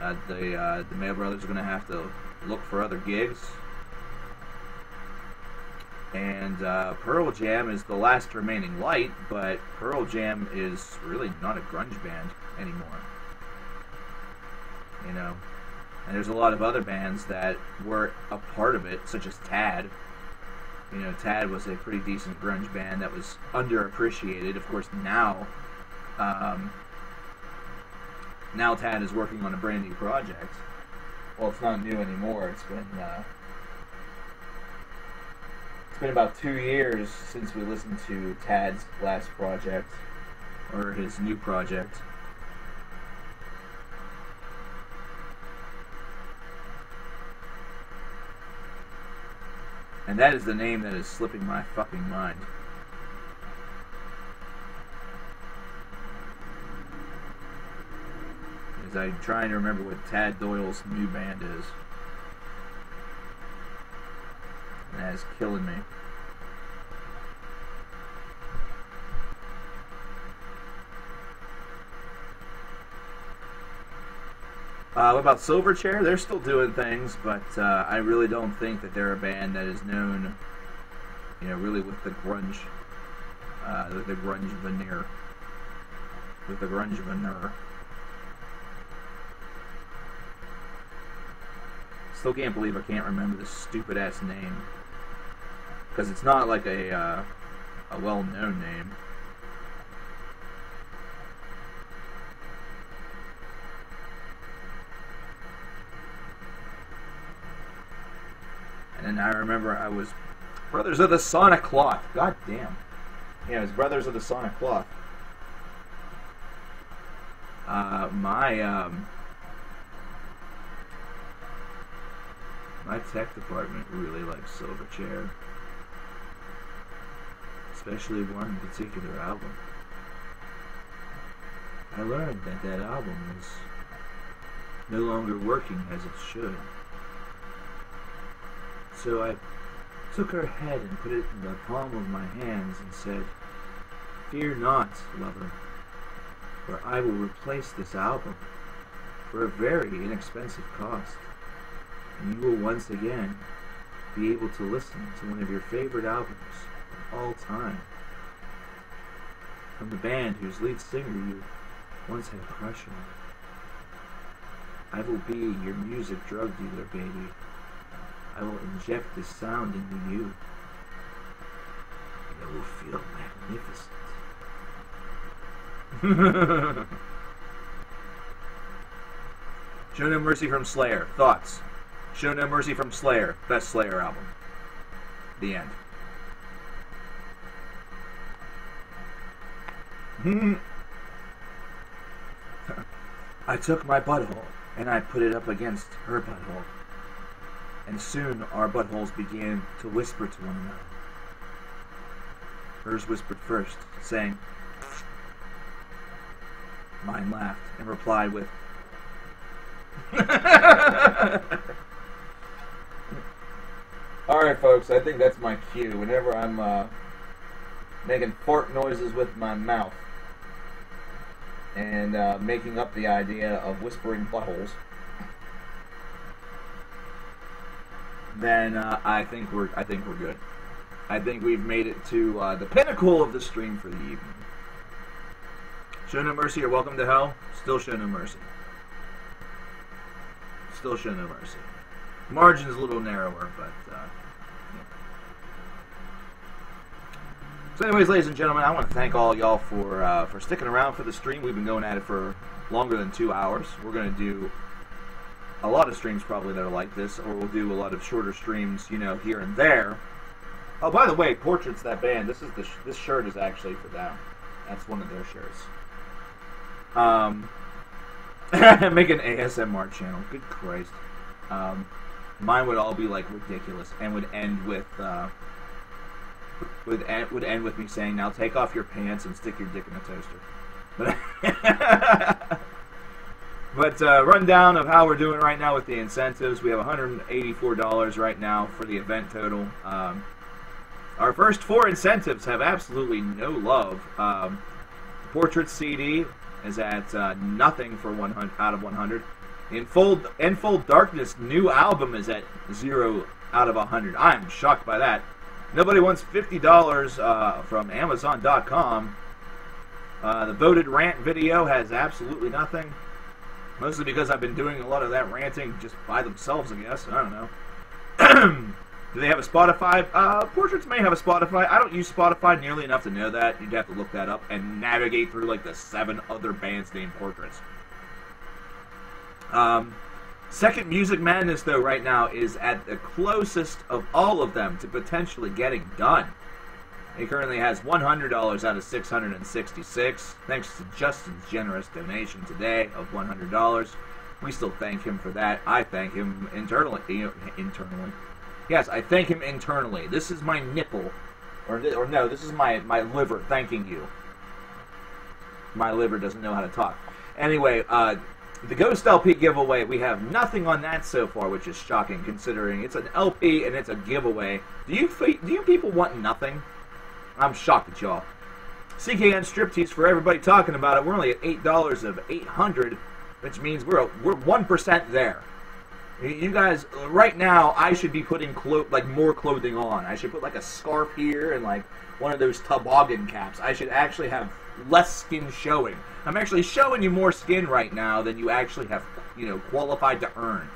The Mayo Brothers are going to have to look for other gigs. And Pearl Jam is the last remaining light, but Pearl Jam is really not a grunge band anymore. And there's a lot of other bands that were a part of it, such as Tad. Tad was a pretty decent grunge band that was underappreciated. Of course, now Tad is working on a brand new project. Well, it's not new anymore. It's been about 2 years since we listened to Tad's last project, or his new project. And that is the name that is slipping my fucking mind. As I'm trying to remember what Tad Doyle's new band is. And that is killing me. What about Silverchair? They're still doing things, but I really don't think that they're a band that is known, really with the grunge veneer. With the grunge veneer. Still can't believe I can't remember this stupid ass name, because it's not like a well-known name. And I remember I was Brothers of the Sonic Cloth. God damn. Yeah, it was Brothers of the Sonic Cloth. My tech department really likes Silverchair. Especially one particular album. I learned that album was no longer working as it should. So I took her head and put it in the palm of my hands and said, "Fear not, lover, for I will replace this album for a very inexpensive cost, and you will once again be able to listen to one of your favorite albums of all time, from the band whose lead singer you once had a crush on. I will be your music drug dealer, baby. I will inject this sound into you, and it will feel magnificent." Show No Mercy from Slayer. Thoughts? Show No Mercy from Slayer. Best Slayer album. The end. I took my butthole and I put it up against her butthole. And soon our buttholes began to whisper to one another. Hers whispered first, saying, mine laughed and replied with, alright folks, I think that's my cue. Whenever I'm making fart noises with my mouth and making up the idea of whispering buttholes, then I think we're good. I think we've made it to the pinnacle of the stream for the evening. Show no mercy or welcome to hell. Still show no mercy. Still show no mercy. Margin's a little narrower, but yeah. So anyways, ladies and gentlemen, I want to thank all y'all for sticking around for the stream. We've been going at it for longer than 2 hours. We're going to do a lot of streams probably that are like this, or we'll do a lot of shorter streams, you know, here and there. Oh, by the way, Portraits, that band, this shirt is actually for them. That's one of their shirts. Make an ASMR channel. Good Christ. Mine would all be like ridiculous and would end with would end with me saying, "Now take off your pants and stick your dick in a toaster." But rundown of how we're doing right now with the incentives. We have $184 right now for the event total. Our first 4 incentives have absolutely no love. Portrait CD is at nothing for 100 out of 100. Enfold Darkness new album is at 0 out of 100. I'm shocked by that. Nobody wants $50 from Amazon.com. The voted rant video has absolutely nothing. Mostly because I've been doing a lot of that ranting just by themselves, I guess. I don't know. Do they have a Spotify? Portraits may have a Spotify. I don't use Spotify nearly enough to know that. You'd have to look that up and navigate through like the 7 other bands named Portraits. Second Music Madness, though, right now is at the closest of all of them to potentially getting done. He currently has $100 out of 666, thanks to Justin's generous donation today of $100. We still thank him for that. I thank him internally. Yes, I thank him internally. This is my nipple. Or no, this is my liver thanking you. My liver doesn't know how to talk. Anyway, the Ghost LP giveaway, we have nothing on that so far, which is shocking considering it's an LP and it's a giveaway. Do you people want nothing? I'm shocked at y'all. CKN Striptease, for everybody talking about it, we're only at $8 of 800, which means we're 1% there. You guys, right now, I should be putting more clothing on. I should put like a scarf here and like one of those toboggan caps. I should actually have less skin showing. I'm actually showing you more skin right now than you actually have, qualified to earn.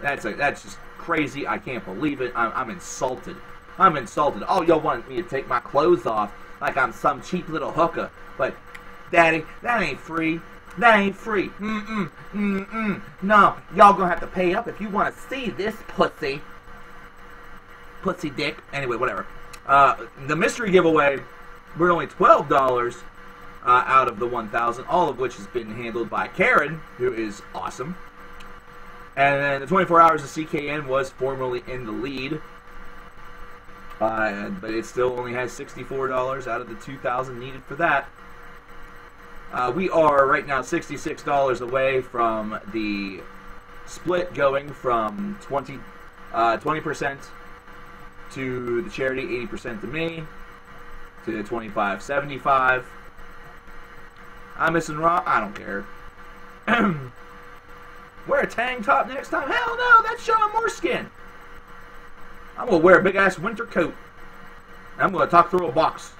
That's just crazy. I can't believe it. I'm insulted. I'm insulted. Oh, y'all want me to take my clothes off like I'm some cheap little hooker. But, Daddy, that ain't free. That ain't free. No, y'all gonna have to pay up if you want to see this pussy. Pussy dick. Anyway, whatever. The mystery giveaway, we're only $12 out of the 1,000, all of which has been handled by Karen, who is awesome. And then the 24 hours of CKN was formerly in the lead. But it still only has $64 out of the 2,000 needed for that. We are right now $66 away from the split going from 20% to the charity, 80% to me, to 25-75. I'm missing Raw. I don't care. Wear a tank top next time? Hell no, that's showing more skin. I'm going to wear a big-ass winter coat. I'm going to talk through a box.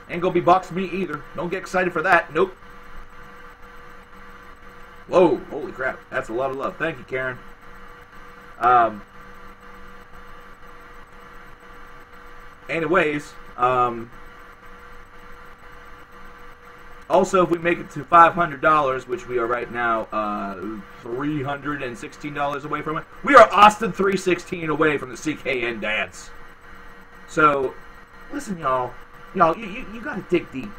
Ain't going to be boxed me either. Don't get excited for that. Nope. Whoa, holy crap. That's a lot of love. Thank you, Karen. Anyways, also, if we make it to $500, which we are right now $316 away from it, we are Austin 316 away from the CKN dance. So, listen, y'all, you gotta dig deep.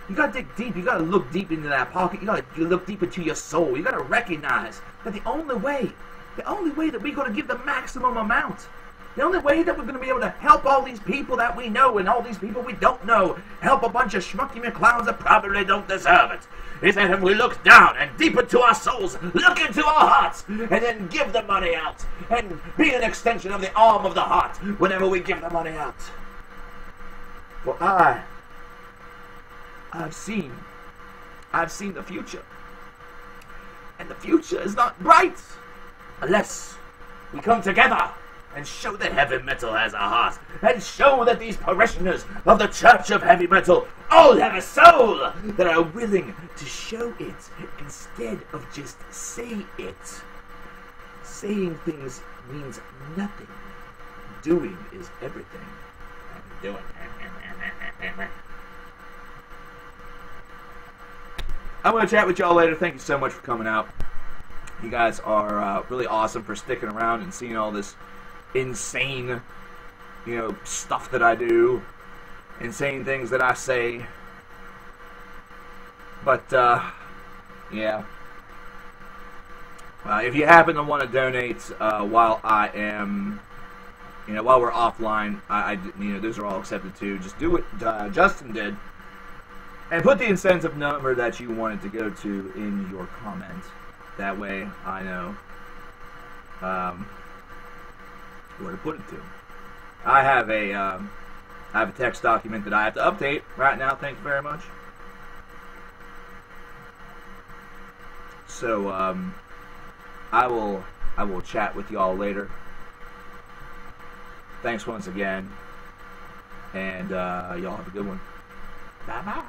You gotta dig deep. You gotta look deep into that pocket. You gotta look deep into your soul. You gotta recognize that the only way that we're going to give the maximum amount, the only way that we're going to be able to help all these people that we know and all these people we don't know, help a bunch of schmucky McClowns that probably don't deserve it, is that if we look down and deep into our souls, look into our hearts, and then give the money out, and be an extension of the arm of the heart whenever we give the money out. For I've seen the future. And the future is not bright unless we come together and show that heavy metal has a heart, and show that these parishioners of the Church of Heavy Metal all have a soul that are willing to show it instead of just say it. Saying things means nothing. Doing is everything. Doing. I'm going to chat with y'all later. Thank you so much for coming out. You guys are really awesome for sticking around and seeing all this insane, stuff that I do, insane things that I say. But, yeah. If you happen to want to donate while I am, while we're offline, those are all accepted too. Just do what Justin did. And put the incentive number that you want it to go to in your comment. That way I know where to put it to. I have a text document that I have to update right now. Thank you very much. So I will chat with y'all later. Thanks once again, and y'all have a good one. Bye bye.